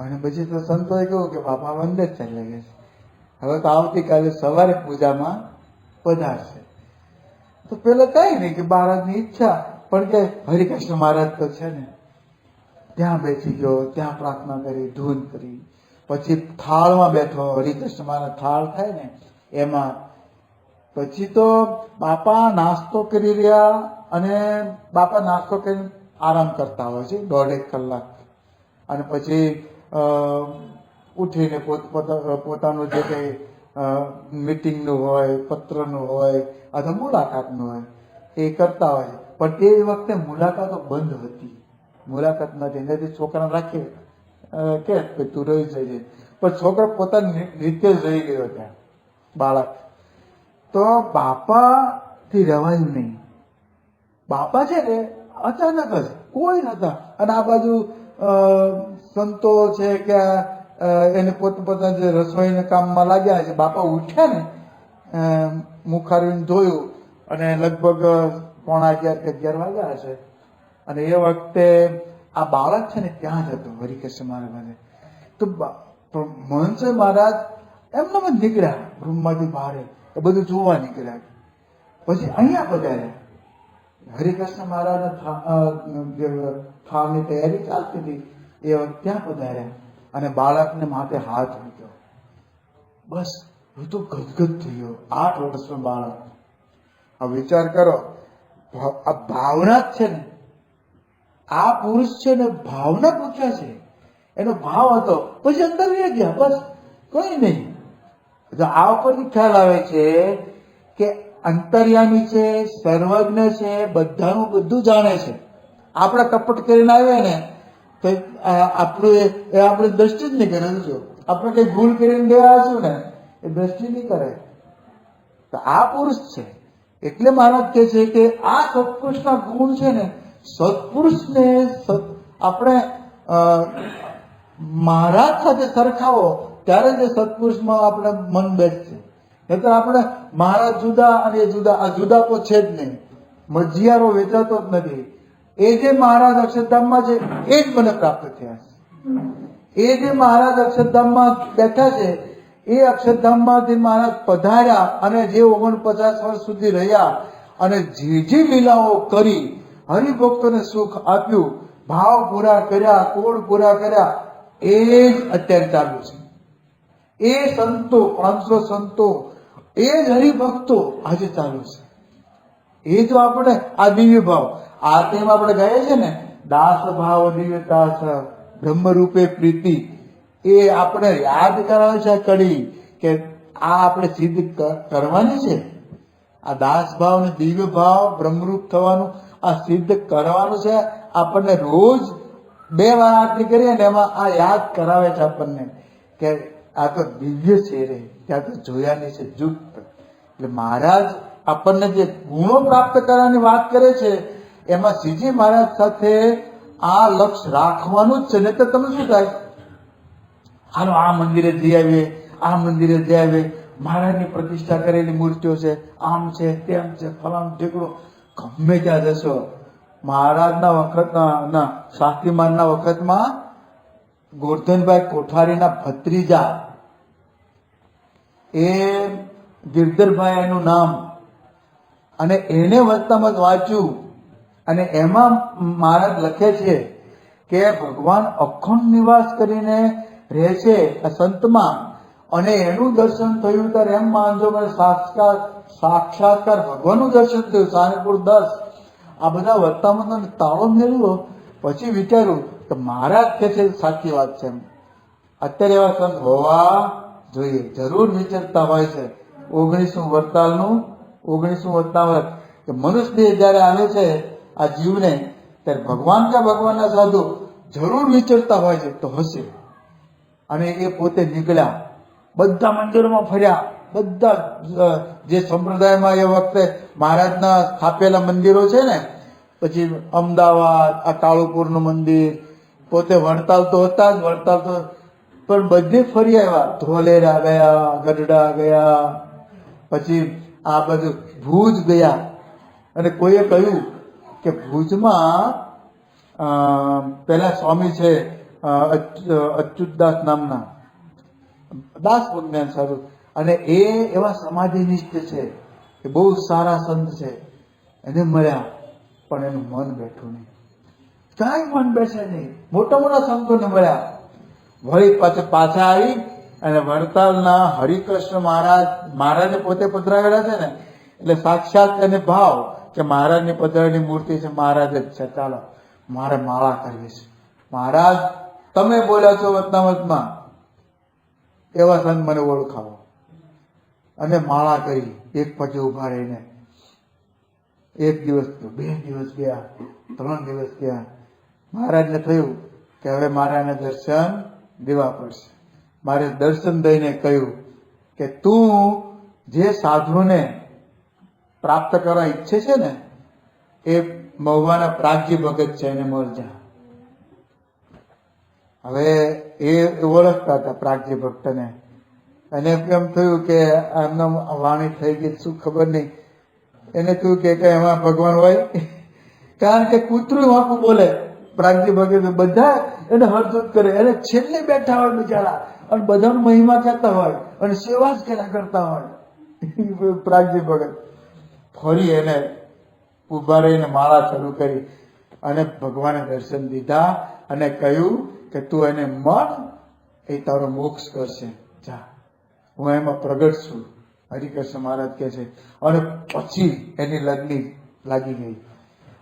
અને પછી તો સંતોએ કહ્યું કે બાપા મંદિર ચાલી ગયા છે, હવે તો આવતીકાલે સવારે પૂજામાં પધારશે. તો પેલા કઈ નહીં કે બાળકની ઈચ્છા, પણ કે હરિકૃષ્ણ મહારાજ તો છે ને, ત્યાં બેસી ગયો, ત્યાં પ્રાર્થના કરી, ધૂન કરી, પછી થાળમાં બેઠો, હરિકૃષ્ણ મહારાજ થાળ થાય ને એમાં. પછી તો બાપા નાસ્તો કરી રહ્યા, અને બાપા નાસ્તો કરીને આરામ કરતા હોય છે 1.5 કલાક, અને પછી ઉઠીને પોતાનું જે કંઈ મીટિંગનું હોય, પત્રનું હોય અથવા મુલાકાતનું હોય એ કરતા હોય. પણ એ વખતે મુલાકાતો બંધ હતી, મુલાકાત નથી, નથી છોકરાને રાખીએ કે તું રહી જજે, પણ છોકરા પોતાની રીતે જ રહી ગયો ત્યાં બાળક. તો બાપાથી રહેવાયું નહીં. બાપા છે ને અચાનક જ કોઈ નતા, અને આ બાજુ સંતો છે કે એને પોતપોતાના જે રસોઈના કામમાં લાગ્યા છે. બાપા ઉઠ્યા ને, મુખારવીને ધોયું, અને લગભગ 11:15 કે 11 વાગ્યા હશે, અને એ વખતે આ બાળક છે ને ત્યાં જ હતું હરિકૃષ્ણ મહારાજ. તો પણ મહંત મહારાજ એમને જ નીકળ્યા રૂમમાંથી બહાર, એ બધું જોવા નીકળ્યા. પછી અહીંયા પધાર્યા. હરિકૃષ્ણ મહારાજને થાળની તૈયારી ચાલતી હતી એ વખતે ત્યાં પધાર્યા અને બાળકને માથે હાથ મૂક્યો. બસ હું તો ગદગદ થઈ ગયો. 8 વર્ષનો બાળક. આ વિચાર કરો, આ ભાવના જ છે ને, આ પુરુષ છે ને ભાવના પૂછ્યા છે, એનો ભાવ હતો. પછી અંદર રહી ગયા, બસ કઈ નહીં. આ ઉપરથી ખ્યાલ આવે છે કે અંતર્યામી છે, સર્વજ્ઞ છે, બધાનું બધું જાણે છે. આપણે કપટ કરીને આવ્યા ને તો આપણે દ્રષ્ટિ જ નહીં કરે. જો આપણે કઈ ભૂલ કરીને ગયા હશું ને એ દ્રષ્ટિ નહીં કરે. તો આ પુરુષ છે. એટલે મહારાજ કહે છે કે આ સત્પુરુષના ગુણ છે ને, સત્પુરુષને આપણે મહારાજ સાથે સરખાવો ત્યારે જ સત્પુરુષમાં આપણે મન બેસશે. નહીં તો આપણે મહારાજ જુદા અને એ જુદા, આ જુદા તો છે જ નહીં. મજીયારો વેચાતો જ નથી. એ જે મહારાજ અક્ષરધામમાં છે એ જ મને પ્રાપ્ત થયા છે. એ જે મહારાજ અક્ષરધામમાં બેઠા છે એ અક્ષરધામમાંથી મહારાજ પધાર્યા અને જે 49 વર્ષ સુધી રહ્યા અને જે લીલાઓ કરી, હરિભક્તોને સુખ આપ્યું, ભાવ પૂરા કર્યા, કોડ પૂરા કર્યા, એ જ અત્યારે ચાલુ છે. એ સંતો, 500 સંતો, એ જ હરિભક્તો આજે ચાલુ છે. એ જો આપણે આ દિવ્ય ભાવ, આ તેમ આપણે ગાઈએ છે ને, દાસ ભાવ દિવ્યતા બ્રહ્મરૂપે પ્રીતિ, એ આપણે યાદ કરાવે છે આ કડી કે આ આપણે સિદ્ધ કરવાની છે. આ દાસ ભાવ ને દિવ્ય ભાવ બ્રહ્મરૂપ થવાનું આ સિદ્ધ કરવાનું છે. આપણને રોજ 2 વાર આરતી કરીએ ને એમાં આ યાદ કરાવે છે આપણને કે આ તો દિવ્ય છે રે, ત્યાં તો જોયાની છે યુક્ત. એટલે મહારાજ આપણને જે ગુણો પ્રાપ્ત કરવાની વાત કરે છે એમાં શ્રીજી મહારાજ સાથે આ લક્ષ્ય રાખવાનું જ છે. નહીં તો તમે શું થાય, હાલો આ મંદિરે જઈ આવીએ, આ મંદિરે જઈ આવીએ, મહારાજની પ્રતિષ્ઠા કરેલી મૂર્તિઓ છે, આમ છે, તેમ છે, ફલાણું ઢીકડું, ગમે ત્યાં જશો. મહારાજના વખતના શાસ્ત્રીમાનના વખતમાં ગોરધનભાઈ કોઠારીના ભત્રીજા, એ ગિરધરભાઈ એનું નામ, અને એને વચનામૃત વાંચ્યું અને એમાં મહારાજ લખે છે કે ભગવાન અખંડ નિવાસ કરીને રહે છે આ સંતમાં, અને એનું દર્શન થયું ત્યારે એમ માનજો કે સાક્ષાત્કાર ભગવાનનું દર્શન થયું. સાનેપુર 10 આ બધા વચનામૃતનો તાળો મેળવ્યો. પછી વિચાર્યું તો મહારાજ કે છે સાચી વાત છે. અત્યારે એવા સંત હોવા જોઈએ, જરૂર વિચારતા હોય છે. 19મું વરતાલનું 19મું વચનામૃત કે મનુષ્ય જયારે આવે છે આ જીવને, ત્યારે ભગવાન કે ભગવાનના સાધુ જરૂર વિચરતા હોય છે તો હશે. અને એ પોતે નીકળ્યા, બધા મંદિરોમાં ફર્યા, બધા જે સંપ્રદાયમાં એ વખતે મહારાજના સ્થાપેલા મંદિરો છે ને, પછી અમદાવાદ આ કાળુપુરનું મંદિર, પોતે વડતાલ તો હતા જ, વડતાલ તો પણ બધે ફરી આવ્યા. ધોલેરા ગયા, ગઢડા ગયા, પછી આ બધું ભુજ ગયા. અને કોઈએ કહ્યું કે ભુજમાં પેલા સ્વામી છે અચ્યુતદાસ નામના, દાસ વિજ્ઞાન સ્વરૂપ, અને એ એવા સમાધિનિષ્ઠ છે, એ બહુ સારા સંત છે. એને મળ્યા પણ એનું મન બેઠું નહીં, કાંઈ મન બેસે નહીં. મોટા મોટા સંતોને મળ્યા, વળી પાછા આવી અને વડતાલના હરિકૃષ્ણ મહારાજે પોતે પધરાવેલા છે ને, એટલે સાક્ષાત એને ભાવ કે મહારાજની પધરાવેલી મૂર્તિ છે, મહારાજ જ છે, ચાલો મારે માળા કરવી છે. મહારાજ તમે બોલ્યા છો વચનામૃતમાં એવા સંત મને ઓળખાવો. અને માળા કરી, એક પછી ઉભા રહીને. 1 દિવસ ગયો, 2 દિવસ ગયા, 3 દિવસ ગયા. મહારાજને થયું કે હવે મારાને દર્શન દેવા પડશે. મારે દર્શન દઈને કહ્યું કે તું જે સાધુને પ્રાપ્ત કરવા ઈચ્છે છે ને એ મહુવાના પ્રાગજી ભગત છે, એને મળજા. હવે એ ઓળખતા હતા પ્રાગજી ભક્તને. અને એમ થયું કે એમનો વાણી થઈ ગઈ, શું ખબર નહીં. એને થયું કે એમાં ભગવાન હોય, કારણ કે કૂતરું વાંકું બોલે. પ્રાગજી ભગત બધા એને હરજૂત કરે, એને છેલ્લે બેઠા હોય બિચારા, અને બધાનો મહિમા કહેતા હોય અને સેવા જ કર્યા કરતા હોય. પ્રાગજી ભગત ફરી એને ઉભા રહીને માળા શરૂ કરી અને ભગવાને દર્શન દીધા અને કહ્યું કે તું એને મળ, એ તારો મોક્ષ કરશે, જા, હું એમાં પ્રગટ છું. હરિકૃષ્ણ મહારાજ કહે છે. અને પછી એની લગ્ન લાગી ગઈ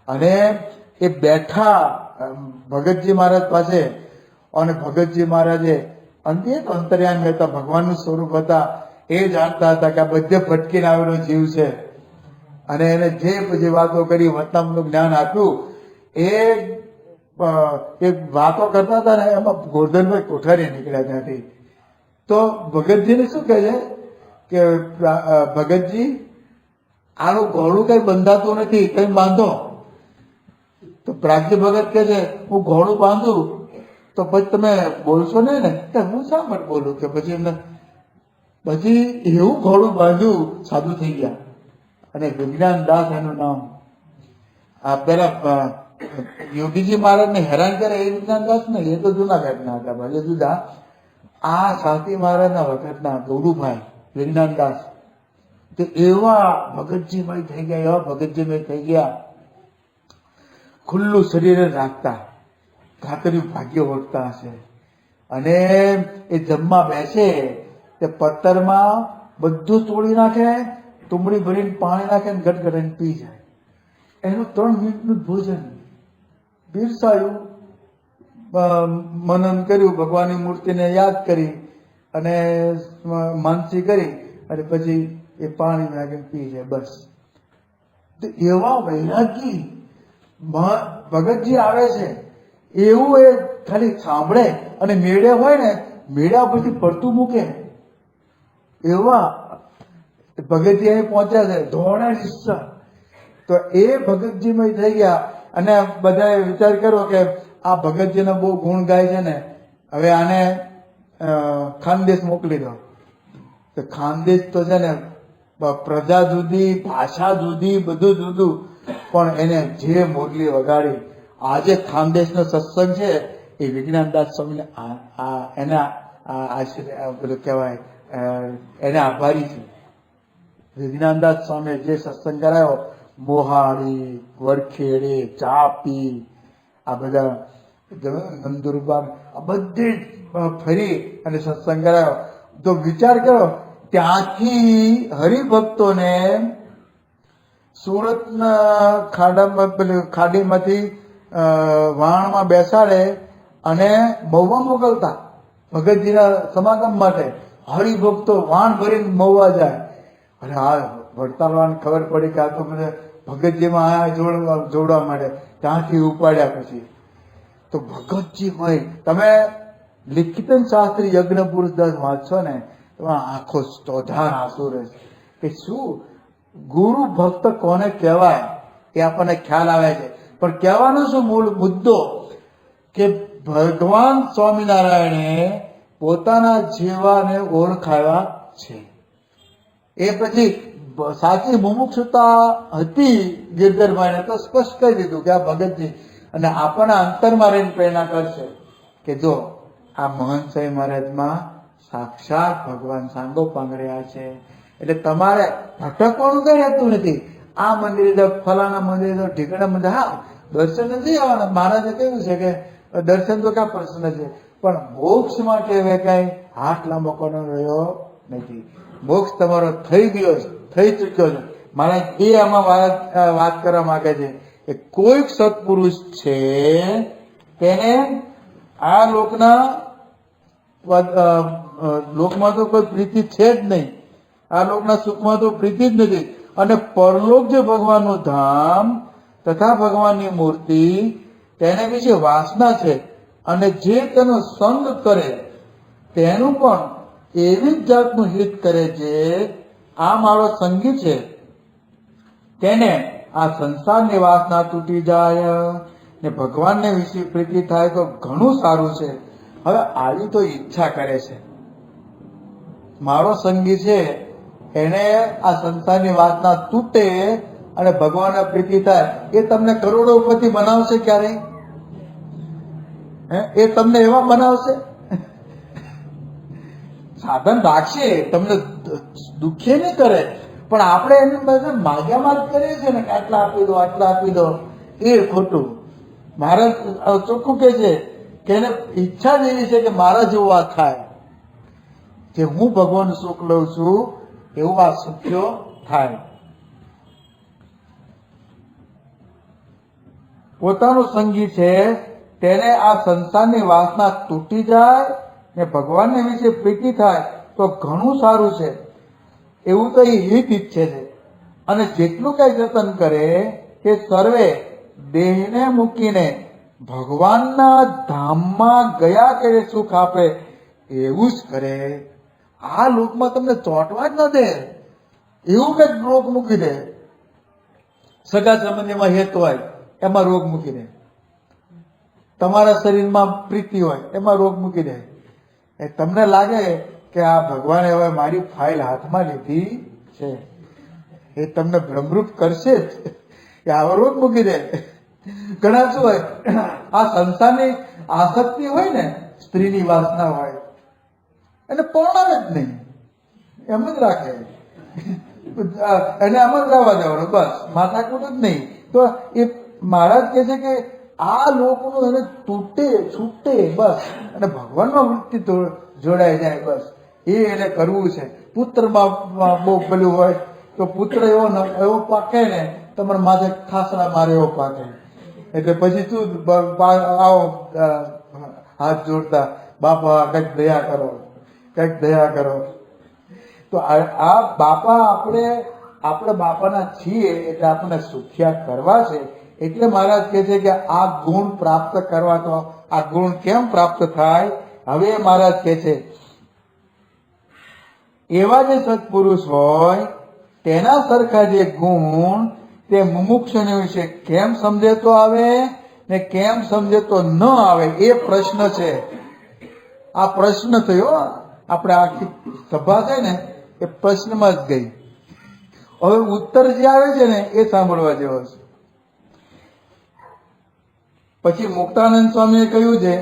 અને એ બેઠા ભગતજી મહારાજ પાસે અને ભગતજી મહારાજે અંતર્યામી હતા, ભગવાનનું સ્વરૂપ હતા. એ જાણતા હતા કે આ બધે ભટકીને આવેલો જીવ છે અને એને જે પછી વાતો કરી, વતનામનું જ્ઞાન આપ્યું. એ વાતો કરતા હતા ને એમાં ગોરધનભાઈ કોઠારી નીકળ્યા ત્યાંથી. તો ભગતજીને શું કહે છે કે ભગતજી આનું ઘોડું કઈ બંધાતું નથી, કઈ બાંધો. તો પ્રાગજી ભગત કહે છે હું ઘોડું બાંધું તો પછી તમે બોલશો નહીં ને? કે હું શા માટે બોલું? કે પછી એમને પછી એવું ઘોડું બાંધ્યું, સાધુ થઈ ગયા. અને વિજ્ઞાન દાસ એનું નામ. આ પેલા યોગીજી મહારાજને હેરાન કરે એ વિજ્ઞાન દાસ ને, એ તો જુનાગઢના હતા, ભલે જુદા. આ શાંતિ મહારાજના વખતના ગૌરુભાઈ વિજ્ઞાન દાસ, તો એવા ભગતજીમય થઈ ગયા, એવા ભગતજીમય થઈ ગયા. ખુલ્લું શરીરે રાખતા, ખાતરી ભાગ્ય ઓળખતા હશે. અને એ જમવા બેસે તે પત્તરમાં બધું તોડી નાખે, તુંબડી ભરીને પાણી નાખે ને ગટગટાઈને પી જાય. એનું 3 મિનિટનું ભોજન પીરસાયું, મનન કર્યું, ભગવાનની મૂર્તિને યાદ કરી અને માનસી કરી અને પછી એ પાણી નાખીને પી જાય, બસ. તો એવા વૈરાગી ભગતજી આવે છે. એવું એ ખાલી સાંભળે અને મેળે હોય ને, મેળા પછી પડતું મૂકે એવા ભગતજી અહીં પહોંચ્યા છે, ધોળા નિશ્ચા. તો એ ભગતજીમય થઈ ગયા. અને બધાએ વિચાર કર્યો કે આ ભગતજીને બહુ ગુણ ગાય છે ને, હવે આને ખાનદેશ મોકલી દો. તો ખાનદેશ તો છે ને પ્રજા જુદી, ભાષા જુદી, બધું જુદું, પણ એને જે મોરલી વગાડી. આજે ખાનદેશનો સત્સંગ છે એ વિજ્ઞાનદાસ સ્વામીને એના આશ્રય પેલું કહેવાય, એને આભારી છે. વિજ્ઞાનદાસ સ્વામીએ જે સત્સંગ કરાયો, મોહાળી, વરખેડે, ચાપી, આ બધા નંદુરબાર, આ બધી ફરી અને સત્સંગ કરાયો. તો વિચાર કરો, ત્યાંથી હરિભક્તોને સુરતના ખાડીમાંથી વાણમાં બેસાડે અને મહુવા મોકલતા ભગતજીના સમાગમ માટે. હરિભક્તો વાણ ભરીને મહુવા જાય. અને આ વડતાલવાને ખબર પડી કે આ તો મને ભગતજીમાં આયા જોડવા માંડે, ત્યાંથી ઉપાડ્યા. પછી તો ભગતજી હોય, તમે લિખિતન શાસ્ત્રી યજ્ઞ પુરુષ 10 વાંચશો ને તો આંખો ચોધાર આંસુ રહેશે કે શું ગુરુ ભક્ત કોને કહેવાય એ આપણને ખ્યાલ આવે છે. પણ કહેવાનો શું મૂળ મુદ્દો કે ભગવાન સ્વામિનારાયણે પોતાના જેવાને ઓળખાવ્યા છે. એ પછી સાચી મુમુક્ષુતા હતી ગિરધરભાઈને તો સ્પષ્ટ કહી દીધું કે આ ભગતજી, અને આપણા અંતરમાં રહીને પ્રેરણા કરશે કે જો આ મહંત સાહેબ મહારાજમાં સાક્ષાત ભગવાન સાંગો પાંગર્યા છે. એટલે તમારે ભટકવાનું કઈ રહેતું નથી. આ મંદિરે જાઓ, ફલાણા મંદિરે જાઓ, ઢીકણા મંદિર, હા દર્શન નથી આવવાના. મહારાજે કહ્યું છે કે દર્શન તો ક્યાં પ્રશ્ન છે, પણ મોક્ષ માટે હવે કઈ હાથ લાંબો કરવાનો રહ્યો નથી. મોક્ષ તમારો થઈ ગયો છે, થઈ ચૂક્યો છે. મહારાજ એ આમાં વાત કરવા માંગે છે કે કોઈક સત્પુરુષ છે તેને આ લોકમાં તો કોઈ પ્રીતિ છે જ નહીં, આ લોકના સુખમાં તો પ્રીતિ જ નથી. અને પરલોક જે ભગવાનનું ધામ તથા ભગવાનની મૂર્તિ તેને વિશે વાસના છે. અને જે તેનો સંગ કરે તેનું પણ એવી જ જાતનું હિત કરે છે. આ મારો સંગી છે, તેને આ સંસારની વાસના તૂટી જાય ને ભગવાનને વિશે પ્રીતિ થાય તો ઘણું સારું છે. હવે આવી તો ઈચ્છા કરે છે, મારો સંગી છે, એને આ સંસારની વાસના તૂટે અને ભગવાનને પ્રીતિ થાય. એ તમને કરોડોપતિ બનાવશે ક્યારેય? એ તમને એવા બનાવશે? સાધન રાખશે, તમને દુઃખે નહીં કરે, પણ આપણે એને બધા માગ્યામાં જ કરીએ છીએ ને કે આટલા આપી દો, આટલા આપી દો. એ ખોટું. મહારાજ ચોખ્ખું કે છે કે એને ઈચ્છા જ એવી છે કે મારા જેવું આ થાય, જે હું ભગવાન સુખ લઉં છું એવું આ સુખ્યો થાય. પોતાનું સંગી છે તેને આ સંસારની વાસના તૂટી જાય ને ભગવાનને વિશે પ્રીતિ થાય તો ઘણું સારું છે, એવું તો એ હિત ઈચ્છે છે. અને જેટલું કઈ જતન કરે કે સર્વે દેહને મૂકીને ભગવાનના ધામમાં ગયા કે સુખ આપે એવું જ કરે. આ લોકમાં તમને ચોંટવા જ ન દે, એવું કઈક રોગ મૂકી દે. સગા સંબંધીમાં હેત હોય એમાં રોગ મૂકી દે, તમારા શરીરમાં પ્રીતિ હોય એમાં રોગ મૂકી દે. એ તમને લાગે કે આ ભગવાને હવે મારી ફાઇલ હાથમાં લીધી છે, એ તમને ભ્રમરૂપ કરશે જ, કે આવો રોગ મૂકી દે. ઘણા શું હોય, આ સંસારની આસક્તિ હોય ને, સ્ત્રીની વાસના હોય, એને પરણાવે જ નહીં, એમ જ રાખે, એને આમ જ રહેવા દેવાનું, બસ માથાકૂટ જ નહીં. તો એ મહારાજ કહે છે કે આ લોકોનું એને છૂટે બસ, અને ભગવાનમાં વૃત્તિ જોડાઈ જાય બસ, એ એને કરવું છે. પુત્રમાં બહુ પેલું હોય તો પુત્ર એવો પાકે ને, તમારા માથે ઠાસરા મારે એવો પાકે, એટલે પછી શું આવો હાથ જોડતા, બાપા કંઈક દયા કરો, કંઈક દયા કરો. તો આ બાપા આપણે બાપાના છીએ એટલે આપણને સુખ્યા કરવા છે. એટલે મહારાજ કહે છે કે આ ગુણ પ્રાપ્ત કરવા, તો આ ગુણ કેમ પ્રાપ્ત થાય? હવે મહારાજ કહે છે એવા જે સત્પુરુષ હોય તેના સરખા જે ગુણ તે મુમુક્ષુને વિશે કેમ સમજે તો આવે ને કેમ સમજે તો ન આવે, એ પ્રશ્ન છે. આ પ્રશ્ન થયો, આપણે આખી સભા છે ને એ પ્રશ્નમાં જ ગઈ. હવે ઉત્તર જે આવે છે ને એ સાંભળવા જેવો છે. પછી મુક્તાનંદ સ્વામીએ કહ્યું છે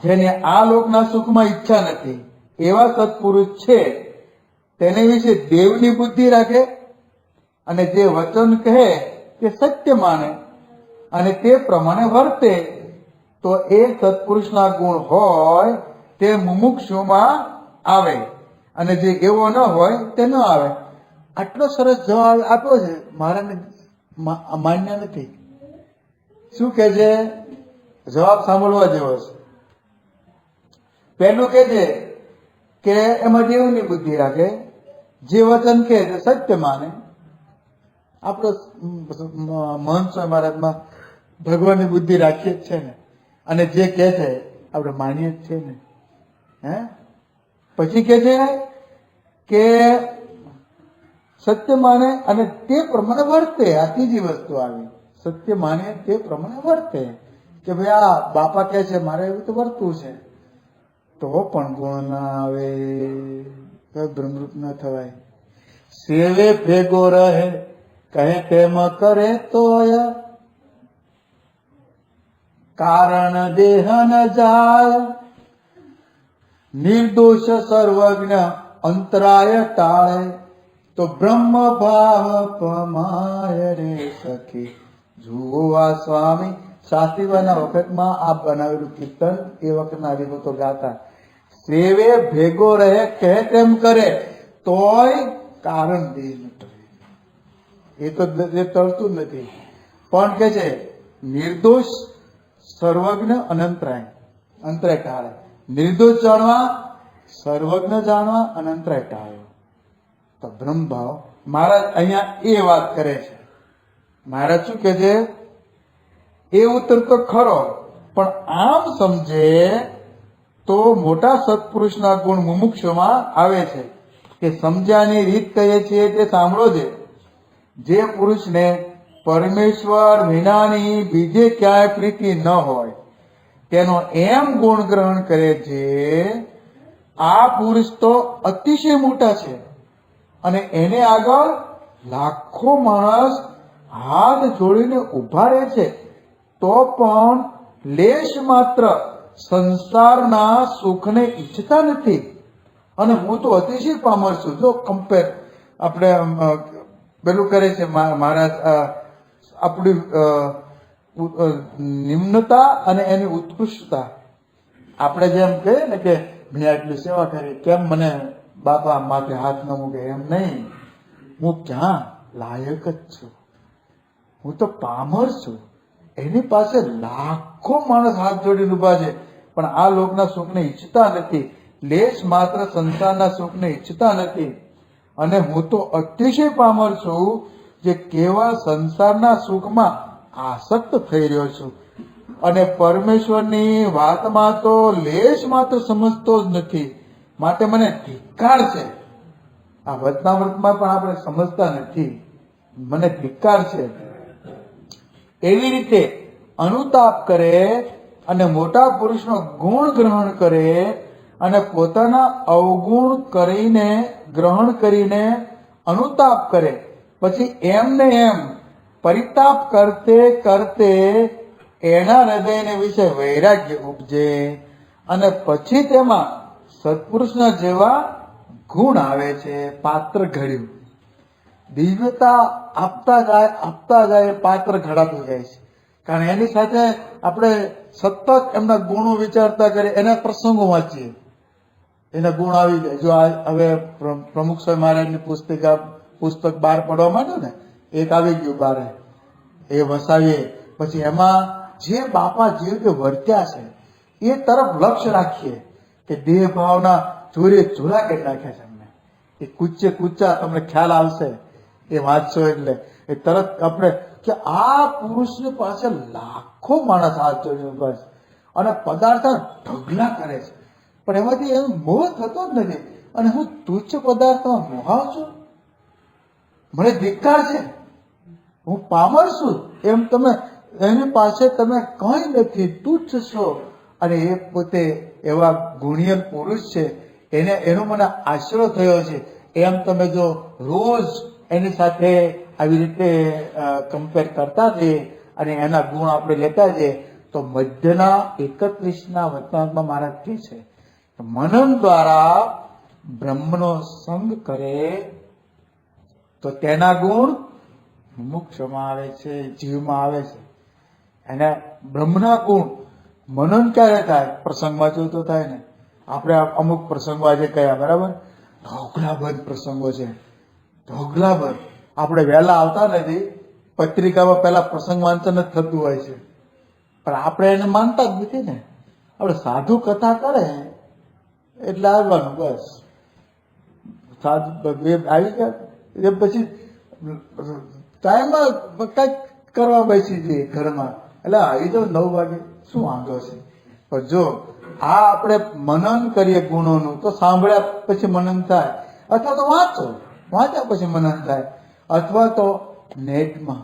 જેને આ લોકના સુખમાં ઈચ્છા નથી એવા સત્પુરુષ છે તેને વિશે દેવની બુદ્ધિ રાખે અને જે વચન કહે તે સત્ય માને અને તે પ્રમાણે વર્તે તો એ સત્પુરુષના ગુણ હોય તે મુમુક્ષુમાં આવે, અને જે એવો ન હોય તે ન આવે. આટલો સરસ જવાબ આપ્યો છે, મારાને માન્ય નથી. શું કે છે? જવાબ સાંભળવા જેવો છે. પહેલું કે છે કે એમાં દેવની બુદ્ધિ રાખે, જે વચન કહે તે સત્ય માને. આપણો મહંત સ્વામી મહારાજમાં ભગવાનની બુદ્ધિ રાખીએ જ છે ને, અને જે કહે છે આપણે માનીએ જ છે ને. પછી કે છે કે સત્ય માને અને તે પ્રમાણે વર્તે. આ ત્રીજી વસ્તુ આવી, સત્ય માને તે પ્રમાણે વર્તે. કે ભાઈ આ બાપા કહે છે મારે એવું તો વર્તવું છે, તો પણ ગુણ ના આવે, ભ્રમરૂપ ન થવાય. સેવે ભેગો રહે કહે તેમ કરે તો કારણ દેહ ન જાય, નિર્દોષ સર્વજ્ઞ અંતરાય ટાળે તો બ્રહ્મ ભાવ પમાય રે સખી. જુઓ આ સ્વામી શાસ્ત્રીવાના વખતમાં આ બનાવેલું કીર્તન એ વખતના હરિભક્તો ગાતા. સેવે ભેગો રહે કહે તેમ કરે તોય કારણ દેહ ન ટળે. એ તો ટળતું જ નથી, પણ કે છે નિર્દોષ સર્વજ્ઞ અનંતરાય, અંતરાય ટાળે. નિર્દોષ જાણવા, સર્વજ્ઞ જાણવા, અનંતરાય ટાળે તો બ્રહ્મભાવ. મહારાજ અહીંયા એ વાત કરે છે. મહારાજ શું કે છે? એ ઉત્તર તો ખરો, પણ આમ સમજે તો મોટા સત્પુરુષના ગુણ મુમુક્ષુમાં આવે છે. કે સમજ્યાની રીત કહીએ છીએ તે સાંભળો છે. જે પુરુષને પરમેશ્વર વિનાની બીજે ક્યાંય પ્રીતિ ન હોય તેનો એમ ગુણ ગ્રહણ કરે છે, આ પુરુષ તો અતિશય મોટા છે અને એને આગળ લાખો માણસ હાથ જોડીને ઉભા રહે છે તો પણ લેશ માત્ર સંસારના સુખને ઈચ્છતા નથી. અને હું તો અતિશય પામર છું. જો કમ્પેર આપણે પેલું કરે છે મહારાજ, આપણી નિમ્નતા અને એની ઉત્કૃષ્ટતા. આપણે જેમ કહીએ ને કે મેં આટલી સેવા કરી, કેમ મને બાપા માથે હાથ ન મૂકે, એમ નહીં. હું ક્યાં લાયક જ છું, હું તો પામર છું. એની પાસે લાખો માણસ હાથ જોડીને ઉભા છે, પણ આ લોકના સુખને ઈચ્છતા નથી, લેશ માત્ર સંસારના સુખને ઈચ્છતા નથી. અને હું તો અતિશય પામર છું, જે કેવળ સંસારના સુખમાં આસક્ત થઈ રહ્યો છું, અને પરમેશ્વરની વાતમાં તો લેશ માત્ર સમજતો જ નથી. માટે મને ધિક્કાર છે. આ વચનામૃતમાં પણ આપણે સમજતા નથી, મને ધિક્કાર છે. એવી રીતે અનુતાપ કરે અને મોટા પુરુષનો ગુણ ગ્રહણ કરે અને પોતાના અવગુણ કરીને ગ્રહણ કરીને અનુતાપ કરે, પછી એમને એમ પરિતાપ કરતે કરતે એના હૃદયને વિશે વૈરાગ્ય ઉપજે, અને પછી તેમાં સત્પુરુષના જેવા ગુણ આવે છે. પાત્ર ઘડ્યું, દિવ્યતા આપતા જાય પાત્ર ઘડાતું જાય છે. કારણ એની સાથે આપણે સતત એમના ગુણો વિચારતા કરીએ, એના પ્રસંગો વાંચીએ, એના ગુણ આવી જાય. જો હવે પ્રમુખ સ્વામી મહારાજની પુસ્તક બહાર પડવા માંડ્યું ને, એક આવી ગયું બહાર, એ વસાવીએ. પછી એમાં જે બાપા જે રીતે વર્ત્યા છે એ તરફ લક્ષ્ય રાખીએ કે દેહ ભાવના ચોરી ચોરા કરી નાખ્યા છે એમને. એ કૂચા તમને ખ્યાલ આવશે એ વાંચશો એટલે. એ તરત આપણે કે આ પુરુષની પાસે લાખો માણસ હાથ જોડીને ઉભા છે અને પદાર્થ ઢગલા કરે છે, પણ એમાંથી એનો મોહ થતો જ નથી. અને હું તુચ્છ પદાર્થમાં મોહાવ છું, મને ધિક્કાર છે, હું પામર છું. એમ તમે એની પાસે તમે કઈ નથી, તુચ્છ છો. અને એ પોતે એવા ગુણિયલ પુરુષ છે, એનો મને આશરો થયો છે. એમ તમે જો રોજ એની સાથે આવી રીતે કમ્પેર કરતા જઈએ અને એના ગુણ આપણે લેતા જઈએ, તો મધ્યના 31ના વચનામૃતમાં મહારાજ કહે છે મનન દ્વારા બ્રહ્મનો સંગ કરે તો તેના ગુણ મુમુક્ષમાં આવે છે, જીવમાં આવે છે. એને બ્રહ્મના ગુણ મનન ક્યારે થાય? પ્રસંગમાં જોયું તો થાય ને. આપણે અમુક પ્રસંગો આજે કયા, બરાબર, ઢોકળાબંધ પ્રસંગો છે, ઢોકળાબંધ. આપણે વહેલા આવતા નથી, પત્રિકામાં પહેલા પ્રસંગ વાંચન જ થતું હોય છે, પણ આપણે એને માનતા જ નથી ને. આપણે સાધુ કથા કરે એટલે આવવાનું, બસ સાધુ આવી ગયા પછી ટાઈમમાં કઈક કરવા બેસી જઈએ ઘરમાં, એટલે આવી તો 9 વાગે, શું વાંધો છે. પણ જો આ આપણે મનન કરીએ ગુણોનું, તો સાંભળ્યા પછી મનન થાય, અથવા તો વાંચ્યા પછી મનન થાય, અથવા તો નેટમાં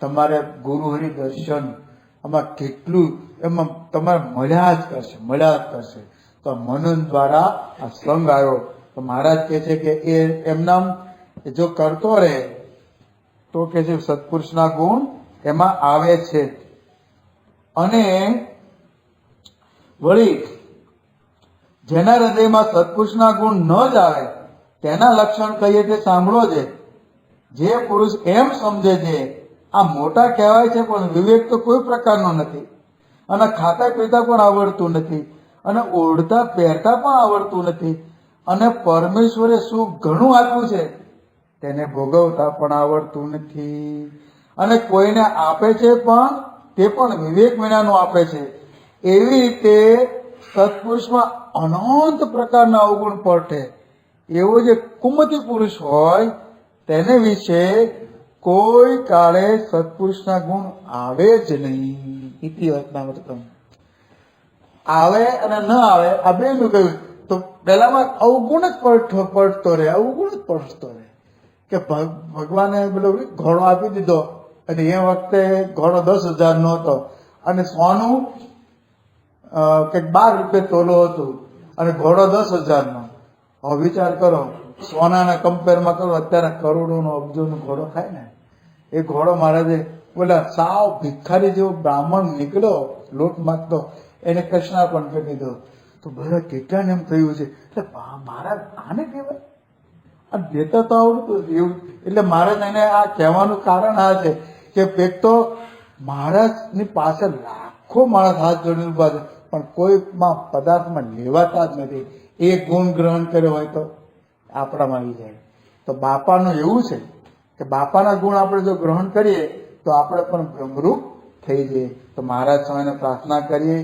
તમારે ગુરુહરિ દર્શન આમાં કેટલું એમાં તમારે મળ્યા જ કરશે. તો મનન દ્વારા આ સંગ આવ્યો. તો મહારાજ કહે છે કે એ એમના જો કરતો રહે તો કે છે સત્પુરુષના ગુણ એમાં આવે છે. અને વળી જેના હૃદયમાં સત્પુરુષના ગુણ ન જ આવે તેના લક્ષણ કહીએ તે સાંભળો છે. જે પુરુષ એમ સમજે છે આ મોટા કહેવાય છે પણ વિવેક તો કોઈ પ્રકારનો નથી, અને ખાતા પીતા પણ આવડતું નથી, અને ઓઢતા પહેરતા પણ આવડતું નથી, અને પરમેશ્વરે શું ઘણું આપ્યું છે તેને ભોગવતા પણ આવડતું નથી, અને કોઈને આપે છે પણ તે પણ વિવેક વિનાનું આપે છે. એવી રીતે સત્પુરુષમાં અનંત પ્રકારના અવગુણ પડે. એવો જે કુમતી પુરુષ હોય તેને વિશે કોઈ કાળે સત્પુરુષના ગુણ આવે જ નહીં. ઇતિવચનામૃતમ આવે અને ન આવે આ બેનું કહ્યું. તો પહેલામાં અવગુણ જ પડતો રહે કે ભગવાને પેલો ઘોડો આપી દીધો, અને એ વખતે ઘોડો 10,000 નો હતો, અને સોનું કે 12 રૂપિયા તોલો હતું, અને ઘોડો 10,000 નો. હવે વિચાર કરો, સોનાના કમ્પેરમાં કરો, અત્યારે કરોડોનો અબજોનો ઘોડો થાય ને. એ ઘોડો મહારાજે બોલા સાવ ભિખારી જેવો બ્રાહ્મણ નીકળ્યો લોટ માંગતો, એને કૃષ્ણાર્પણ કરી દીધો. તો બધા કેટલાને એમ થયું છે એટલે મહારાજ આને કહેવાય, આ દેતા તો આવડતું એવું. એટલે મહારાજ એને આ કહેવાનું કારણ આ છે કે પેક તો મહારાજની પાસે લાખો માણસ હાથ જોડીને ઉભા છે, પણ કોઈમાં પદાર્થમાં લેવાતા જ નથી. એ ગુણ ગ્રહણ કર્યો હોય તો આપણામાં આવી જાય. તો બાપાનું એવું છે કે બાપાના ગુણ આપણે જો ગ્રહણ કરીએ તો આપણે પણ બ્રહ્મરૂપ થઈ જઈએ. તો મહારાજ સ્વામીને પ્રાર્થના કરીએ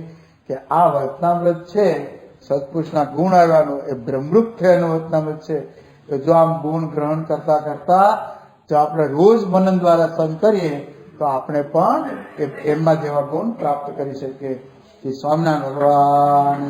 કે આ વર્તનામૃત છે, સત્પુરુષના ગુણ આવ્યાનું એ બ્રહ્મરૂપ થયાનું વર્તનામૃત છે. તો જો આમ ગુણ ગ્રહણ કરતા કરતા જો આપણે રોજ મનન દ્વારા સંગ કરીએ તો આપણે પણ એમના જેવા ગુણ પ્રાપ્ત કરી શકીએ. સ્વામિનારાયણ ભગવાન